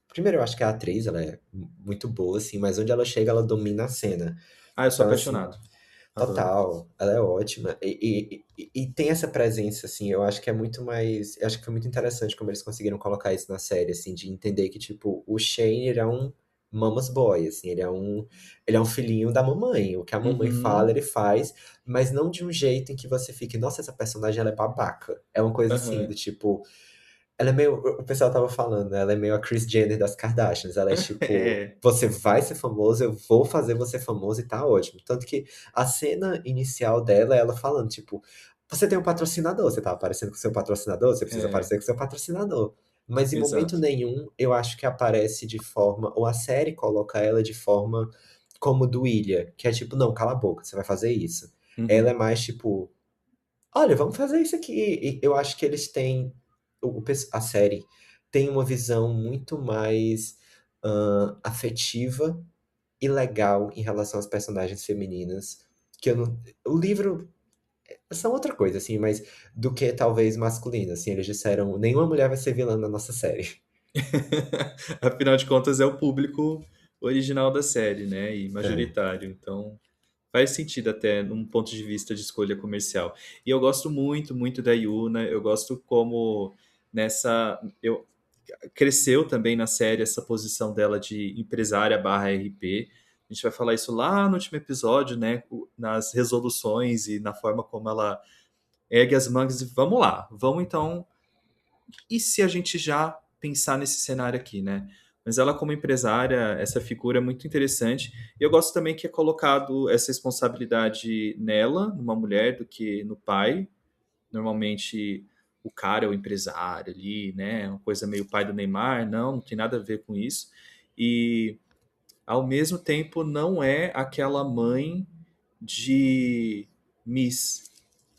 primeiro eu acho que a atriz, ela é muito boa, assim, mas onde ela chega, ela domina a cena. Ah, eu sou Então, assim, apaixonado. Adoro. total, ela é ótima, e tem essa presença, assim, eu acho que é muito mais, eu acho que foi muito interessante como eles conseguiram colocar isso na série, assim, de entender que, tipo, o Shane, ele é um mama's boy, assim, ele é um filhinho da mamãe, o que a mamãe fala, Uhum, ele faz, mas não de um jeito em que você fique, nossa, essa personagem, ela é babaca, é uma coisa assim, do aham. tipo, Ela é meio. O pessoal tava falando, né? Ela é meio a Kris Jenner das Kardashians. Ela é tipo, É, você vai ser famoso, eu vou fazer você famoso e tá ótimo. Tanto que a cena inicial dela é ela falando, tipo, você tem um patrocinador, você tá aparecendo com seu patrocinador, você precisa é, aparecer com seu patrocinador. Mas em momento exato. nenhum eu acho que aparece de forma, ou a série coloca ela de forma como do Ilha, que é tipo, não, cala a boca, você vai fazer isso. Ela é Uhum. mais tipo, olha, vamos fazer isso aqui. E eu acho que eles têm. A série tem uma visão muito mais afetiva e legal em relação às personagens femininas. Que eu não. O livro são outra coisa, assim, mas do que talvez masculino. Assim, eles disseram: nenhuma mulher vai ser vilã na nossa série. Afinal de contas, é o público original da série, né? E É. majoritário. Então, faz sentido até num ponto de vista de escolha comercial. E eu gosto muito, muito da Yuna. Eu gosto como nessa. Cresceu também na série essa posição dela de empresária barra RP. A gente vai falar isso lá no último episódio, né? Nas resoluções e na forma como ela ergue as mangas e vamos lá, vamos então. E se a gente já pensar nesse cenário aqui, né? Mas ela, como empresária, essa figura é muito interessante. E eu gosto também que é colocado essa responsabilidade nela, numa mulher, do que no pai. Normalmente o cara é o empresário ali, né? Uma coisa meio pai do Neymar. Não, não tem nada a ver com isso. E ao mesmo tempo não é aquela mãe de Miss,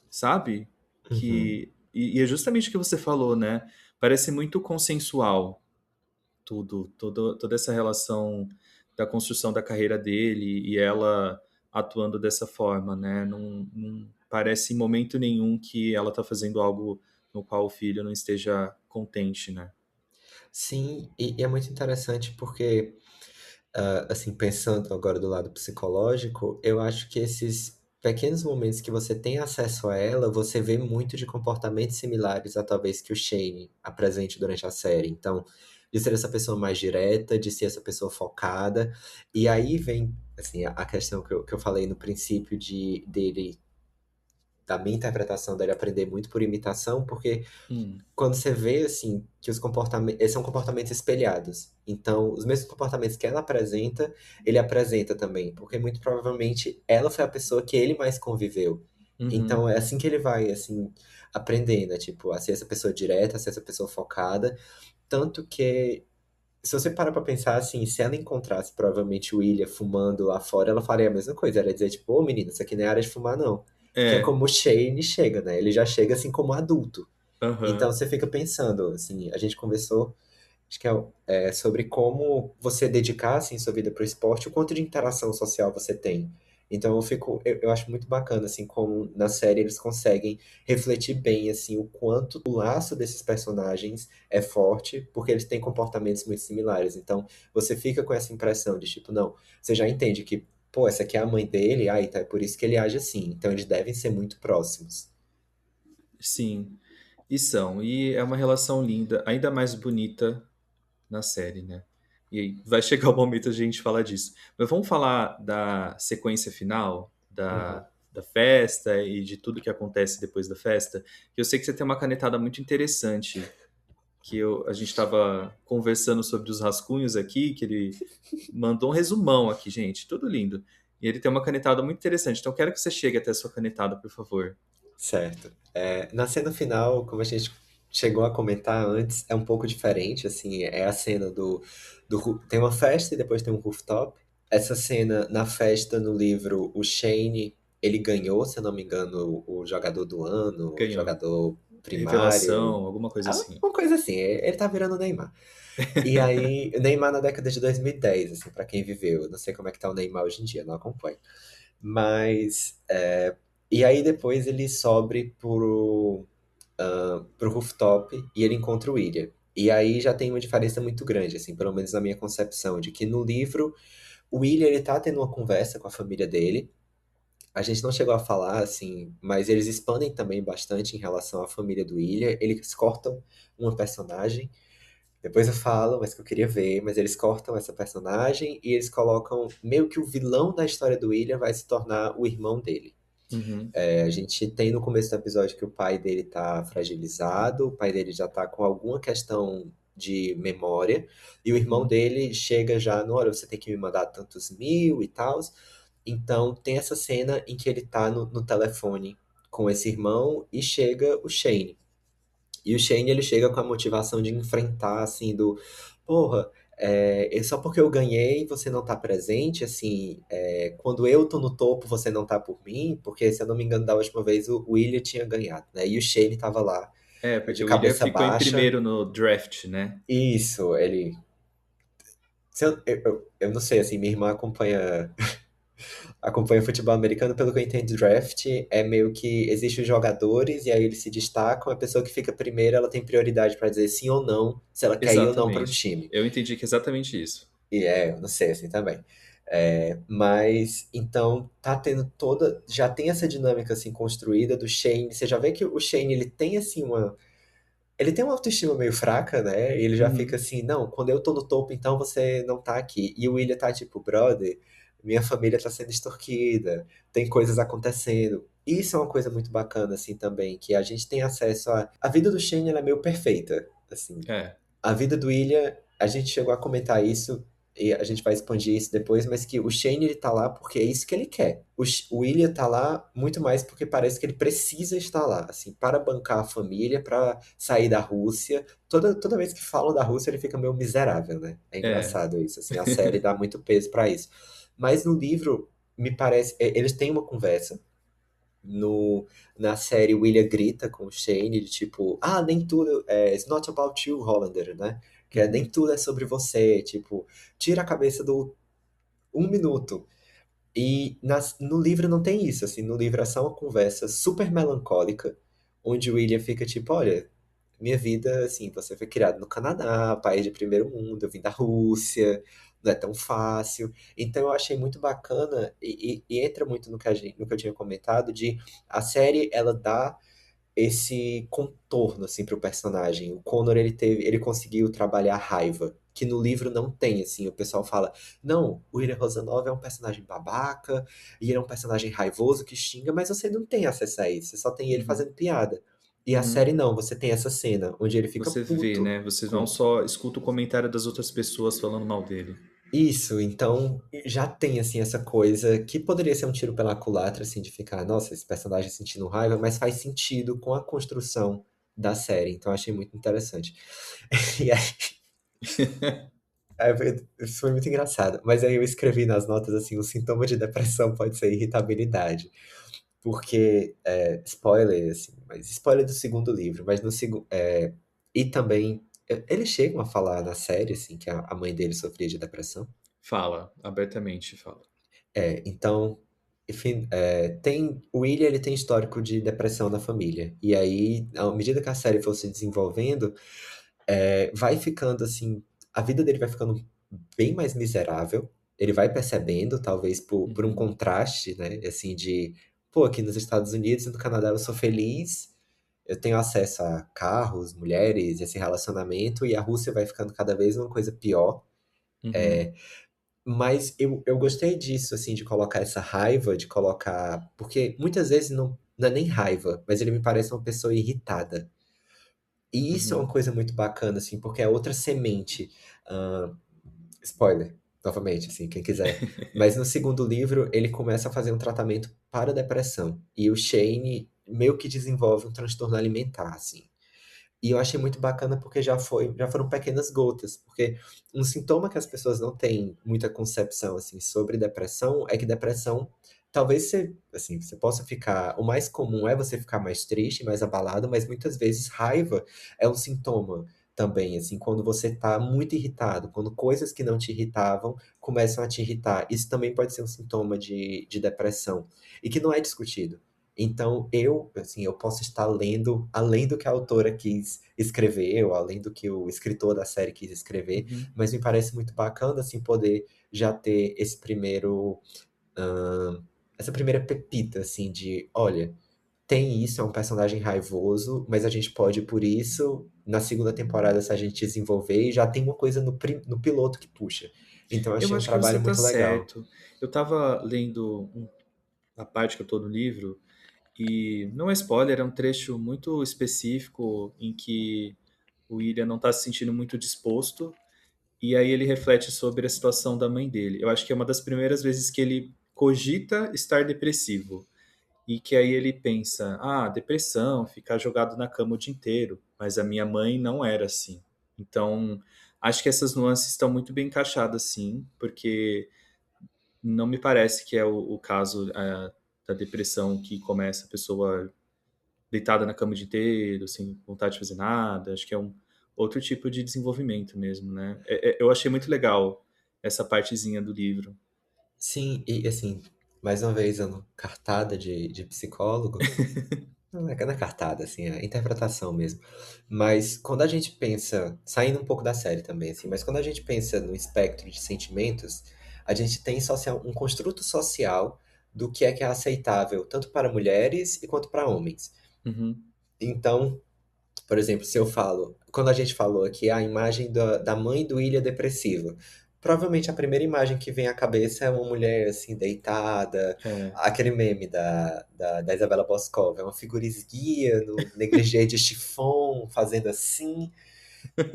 sabe? Uhum. E é justamente o que você falou, né? Parece muito consensual tudo, toda essa relação da construção da carreira dele e ela atuando dessa forma, né? Não parece em momento nenhum que ela está fazendo algo no qual o filho não esteja contente, né? Sim, e é muito interessante porque assim, pensando agora do lado psicológico, eu acho que esses pequenos momentos que você tem acesso a ela, você vê muito de comportamentos similares a talvez que o Shane apresente durante a série. Então, de ser essa pessoa mais direta, de ser essa pessoa focada. E aí vem, assim, a questão que eu falei no princípio dele, da minha interpretação dele aprender muito por imitação, porque Hum, quando você vê, assim, que os comportamentos, esses são comportamentos espelhados. Então, os mesmos comportamentos que ela apresenta, ele apresenta também, porque muito provavelmente ela foi a pessoa que ele mais conviveu. uhum, Então, é assim que ele vai, assim, aprendendo, né? Tipo, a ser essa pessoa direta, a ser essa pessoa focada. Tanto que, se você parar pra pensar, assim, se ela encontrasse provavelmente o William fumando lá fora, ela faria a mesma coisa. Ela ia dizer, tipo, ô menino, isso aqui não é área de fumar, não. Que é é, como o Shane chega, né? Ele já chega, assim, como adulto. Então aham, você fica pensando, assim, a gente conversou, acho que sobre como você dedicar, assim, sua vida para o esporte, o quanto de interação social você tem. Então eu acho muito bacana, assim, como na série eles conseguem refletir bem, assim, o quanto o laço desses personagens é forte, porque eles têm comportamentos muito similares. Então você fica com essa impressão de, tipo, não, você já entende que, pô, essa aqui é a mãe dele, ah, então é por isso que ele age assim. Então eles devem ser muito próximos. sim. E são. E é uma relação linda, ainda mais bonita na série, né? E aí vai chegar o momento de a gente falar disso. Mas vamos falar da sequência final, Uhum. da festa e de tudo que acontece depois da festa. Que eu sei que você tem uma canetada muito interessante, que a gente estava conversando sobre os rascunhos aqui, que ele mandou um resumão aqui, gente, tudo lindo. E ele tem uma canetada muito interessante. Então eu quero que você chegue até a sua canetada, por favor. Certo. Na cena final, como a gente chegou a comentar antes, é um pouco diferente, assim, é a cena tem uma festa e depois tem um rooftop. Essa cena, na festa, no livro, o Shane, ele ganhou, se eu não me engano, o jogador do ano, o Ganhou. jogador primário, Revelação, alguma coisa assim. uma coisa assim, ele tá virando o Neymar. E aí, o Neymar na década de 2010, assim, pra quem viveu, eu não sei como é que tá o Neymar hoje em dia, não acompanho. Mas, e aí depois ele sobe pro rooftop e ele encontra o William. E aí já tem uma diferença muito grande, assim, pelo menos na minha concepção, de que no livro o William ele tá tendo uma conversa com a família dele. A gente não chegou a falar, assim, mas eles expandem também bastante em relação à família do William. Eles cortam uma personagem, depois eu falo, mas que eu queria ver, mas eles cortam essa personagem e eles colocam meio que o vilão da história do William vai se tornar o irmão dele. Uhum. A gente tem no começo do episódio que o pai dele tá fragilizado, o pai dele já tá com alguma questão de memória, e o irmão Uhum. dele chega já no, olha, você tem que me mandar tantos mil e tal. Então tem essa cena em que ele tá no telefone com esse irmão e chega o Shane. E o Shane, ele chega com a motivação de enfrentar, assim, do... Porra, só porque eu ganhei, você não tá presente, assim... quando eu tô no topo, você não tá por mim, porque, se eu não me engano, da última vez, o William tinha ganhado, né? E o Shane tava lá, É, porque de o William cabeça ficou em baixa. primeiro no draft, né? Isso, ele... Se eu não sei, assim, minha irmã acompanha futebol americano, pelo que eu entendo, draft é meio que existem os jogadores e aí eles se destacam, a pessoa que fica primeiro, ela tem prioridade para dizer sim ou não, se ela quer ir ou não para um Exatamente. time. Eu entendi que é exatamente isso. E eu não sei assim também. Mas então tá tendo toda, já tem essa dinâmica assim construída do Shane. Você já vê que o Shane ele tem assim ele tem uma autoestima meio fraca, né? Ele já fica Uhum. assim, não, quando eu tô no topo, então você não tá aqui. E o William tá tipo, brother, minha família tá sendo extorquida, tem coisas acontecendo. Isso é uma coisa muito bacana, assim, também, que a gente tem acesso a... A vida do Shane, ela é meio perfeita, assim. É. A vida do William, a gente chegou a comentar isso, e a gente vai expandir isso depois, mas que o Shane, ele tá lá porque é isso que ele quer. O William tá lá muito mais porque parece que ele precisa estar lá, assim, para bancar a família, para sair da Rússia. Toda vez que falam da Rússia, ele fica meio miserável, né? É É. engraçado isso, assim, a série dá muito peso para isso. Mas no livro, me parece, eles têm uma conversa, no, na série, o William grita com o Shane, de tipo, nem tudo, it's not about you, Hollander, né? Que é, nem Uhum. tudo é sobre você, tipo, tira a cabeça do um minuto. E no livro não tem isso, assim, no livro é só uma conversa super melancólica, onde o William fica tipo, olha, minha vida, assim, você foi criado no Canadá, país de primeiro mundo, eu vim da Rússia, não é tão fácil. Então eu achei muito bacana e entra muito no que eu tinha comentado de a série, ela dá esse contorno assim para o personagem. O Connor ele conseguiu trabalhar a raiva, que no livro não tem assim. O pessoal fala: "Não, o Ilya Rosanov é um personagem babaca e ele é um personagem raivoso que xinga, mas você não tem acesso a isso, você só tem ele Uhum. fazendo piada". E a Uhum. série não, você tem essa cena onde ele fica Você vê, puto né? Você não com só escuta o comentário das outras pessoas falando mal dele. isso, então já tem assim essa coisa que poderia ser um tiro pela culatra, assim, de ficar, nossa, esse personagem sentindo raiva, mas faz sentido com a construção da série, então eu achei muito interessante. E isso foi muito engraçado. Mas aí eu escrevi nas notas assim, o sintoma de depressão pode ser irritabilidade. Porque, spoiler, assim, mas spoiler do segundo livro, mas no segundo. E também, eles chegam a falar na série, assim, que a mãe dele sofria de depressão. Fala, abertamente fala. Então, enfim, o William, ele tem histórico de depressão na família. E aí, à medida que a série for se desenvolvendo, vai ficando assim, a vida dele vai ficando bem mais miserável. Ele vai percebendo, talvez por um Uhum. contraste, né? Assim, de, pô, aqui nos Estados Unidos e no Canadá eu sou feliz, eu tenho acesso a carros, mulheres, esse relacionamento, e a Rússia vai ficando cada vez uma coisa pior. Uhum. Mas eu gostei disso, assim, de colocar essa raiva, de colocar. Porque muitas vezes não é nem raiva, mas ele me parece uma pessoa irritada. E isso é uma Uhum. coisa muito bacana, assim, porque é outra semente. ah, Spoiler, novamente, assim, quem quiser. Mas no segundo livro, ele começa a fazer um tratamento para a depressão. E o Shane meio que desenvolve um transtorno alimentar, assim. E eu achei muito bacana porque já foram pequenas gotas, porque um sintoma que as pessoas não têm muita concepção assim sobre depressão é que depressão talvez você, assim, você possa ficar, o mais comum é você ficar mais triste, mais abalado, mas muitas vezes raiva é um sintoma também, assim, quando você tá muito irritado, quando coisas que não te irritavam começam a te irritar. Isso também pode ser um sintoma de depressão e que não é discutido. Então, assim, eu posso estar lendo além do que a autora quis escrever, ou além do que o escritor da série quis escrever, Uhum. mas me parece muito bacana, assim, poder já ter esse primeiro, ahn, essa primeira pepita, assim, de, olha, tem isso, é um personagem raivoso, mas a gente pode, por isso, na segunda temporada, se a gente desenvolver, e já tem uma coisa no piloto que puxa. Então, eu Eu achei um acho que você trabalho tá muito legal. certo. Eu tava lendo a parte que eu tô no livro, E não é spoiler, é um trecho muito específico em que o William não está se sentindo muito disposto, e aí ele reflete sobre a situação da mãe dele. Eu acho que é uma das primeiras vezes que ele cogita estar depressivo. E que aí ele pensa: ah, depressão, ficar jogado na cama o dia inteiro. Mas a minha mãe não era assim. Então, acho que essas nuances estão muito bem encaixadas, sim, porque não me parece que é o caso da depressão que começa a pessoa deitada na cama o dia inteiro, sem vontade de fazer nada. Acho que é um outro tipo de desenvolvimento mesmo, né? Eu achei muito legal essa partezinha do livro. Sim, e assim, mais uma vez, dando cartada de psicólogo, não é cartada, assim, é interpretação mesmo. Mas quando a gente pensa, saindo um pouco da série também, assim, mas quando a gente pensa no espectro de sentimentos, a gente tem um construto social do que é aceitável, tanto para mulheres e quanto para homens. Uhum, Então, por exemplo, se eu falo, quando a gente falou aqui a imagem da mãe do Ilha depressiva, provavelmente a primeira imagem que vem à cabeça é uma mulher assim, deitada, é. aquele meme da Isabela Boscov, é uma figura esguia, no negligê de chiffon, fazendo assim,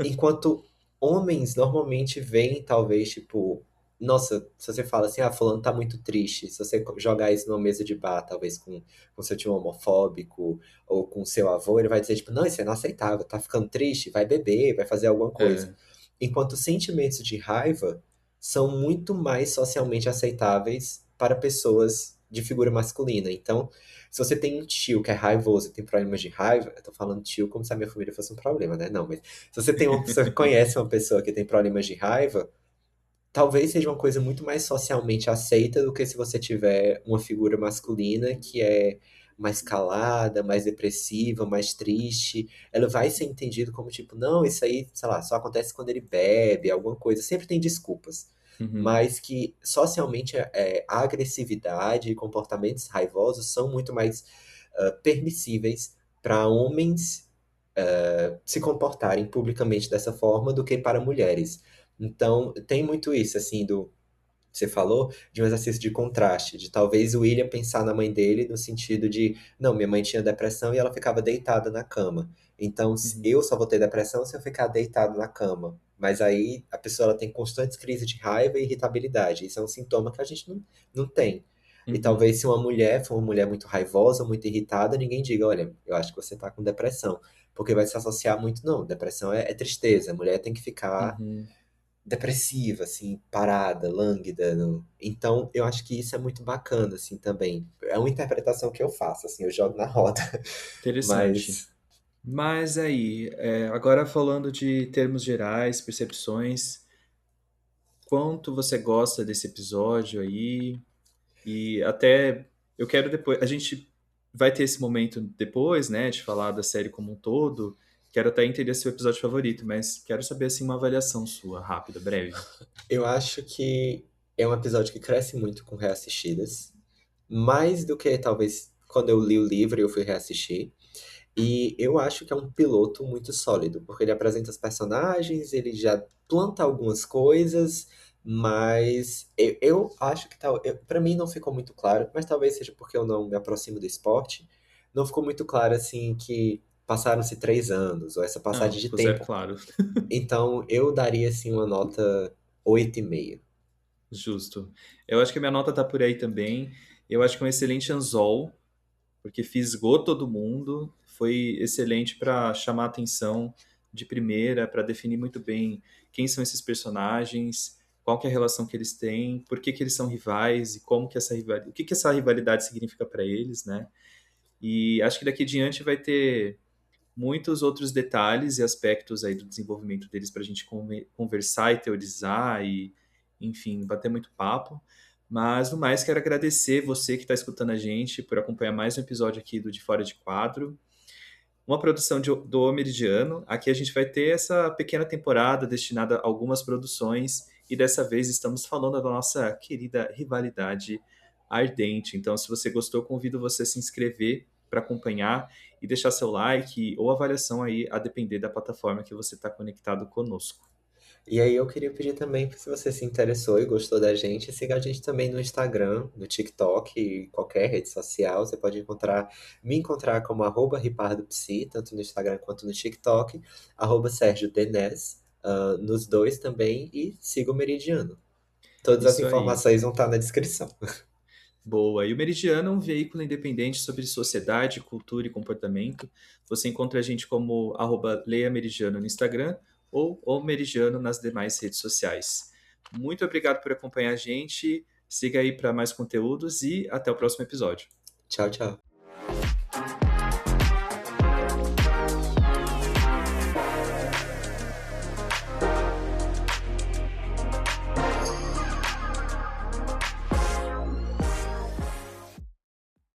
enquanto homens normalmente veem, talvez, tipo, nossa, se você fala assim, ah, fulano tá muito triste, se você jogar isso numa mesa de bar, talvez com seu tio homofóbico ou com seu avô, ele vai dizer, tipo, não, isso é inaceitável, tá ficando triste, vai beber, vai fazer alguma coisa. É. Enquanto sentimentos de raiva são muito mais socialmente aceitáveis para pessoas de figura masculina. Então, se você tem um tio que é raivoso e tem problemas de raiva, eu tô falando tio como se a minha família fosse um problema, né? Não, mas se você tem uma pessoa que conhece uma pessoa que tem problemas de raiva, talvez seja uma coisa muito mais socialmente aceita do que se você tiver uma figura masculina que é mais calada, mais depressiva, mais triste. Ela vai ser entendido como tipo, não, isso aí, sei lá, só acontece quando ele bebe, alguma coisa. Sempre tem desculpas. Uhum. Mas que socialmente a agressividade e comportamentos raivosos são muito mais permissíveis para homens se comportarem publicamente dessa forma do que para mulheres. Então, tem muito isso, assim, do você falou, de um exercício de contraste, de talvez o William pensar na mãe dele no sentido de, não, minha mãe tinha depressão e ela ficava deitada na cama. Então, Uhum. eu só vou ter depressão se eu ficar deitado na cama. Mas aí a pessoa ela tem constantes crises de raiva e irritabilidade. Isso é um sintoma que a gente não tem. E Uhum. talvez se uma mulher for uma mulher muito raivosa, muito irritada, ninguém diga, olha, eu acho que você tá com depressão. Porque vai se associar muito, não, depressão é tristeza, a mulher tem que ficar Uhum. depressiva, assim, parada, lânguida. Então, eu acho que isso é muito bacana, assim, também. É uma interpretação que eu faço, assim, eu jogo na roda. Interessante. Mas Mas aí, agora falando de termos gerais, percepções, quanto você gosta desse episódio aí? E até eu quero depois. A gente vai ter esse momento depois, né, de falar da série como um todo. Quero até entender seu episódio favorito, mas quero saber assim uma avaliação sua, rápida, breve. eu acho que é um episódio que cresce muito com reassistidas. Mais do que talvez quando eu li o livro e eu fui reassistir. E eu acho que é um piloto muito sólido, porque ele apresenta os personagens, ele já planta algumas coisas, mas eu acho que tal, para mim não ficou muito claro, mas talvez seja porque eu não me aproximo do esporte, não ficou muito claro assim que passaram-se 3 anos, ou essa Não, passagem de ficou zero tempo. claro. Então eu daria assim uma nota 8,5. Justo. Eu acho que a minha nota tá por aí também. Eu acho que é um excelente anzol, porque fisgou todo mundo, foi excelente para chamar a atenção de primeira, para definir muito bem quem são esses personagens, qual que é a relação que eles têm, por que que eles são rivais e como que essa rivalidade, o que que essa rivalidade significa para eles, né? E acho que daqui em diante vai ter muitos outros detalhes e aspectos aí do desenvolvimento deles para a gente conversar e teorizar e, enfim, bater muito papo. Mas, no mais, quero agradecer você que está escutando a gente por acompanhar mais um episódio aqui do De Fora de Quadro, uma produção do Meridiano. Aqui a gente vai ter essa pequena temporada destinada a algumas produções e dessa vez estamos falando da nossa querida rivalidade ardente. Então, se você gostou, convido você a se inscrever para acompanhar e deixar seu like ou avaliação aí, a depender da plataforma que você está conectado conosco. E aí eu queria pedir também, se você se interessou e gostou da gente, siga a gente também no Instagram, no TikTok, e qualquer rede social. Você pode me encontrar como @ripardopsi, tanto no Instagram quanto no TikTok, @Sérgio Denés, nos dois também, e siga o Meridiano. Todas as Isso aí. informações vão estar na descrição. Boa. E o Meridiano é um veículo independente sobre sociedade, cultura e comportamento. Você encontra a gente como @Leia Meridiano no Instagram ou o Meridiano nas demais redes sociais. Muito obrigado por acompanhar a gente. Siga aí para mais conteúdos e até o próximo episódio. Tchau, tchau.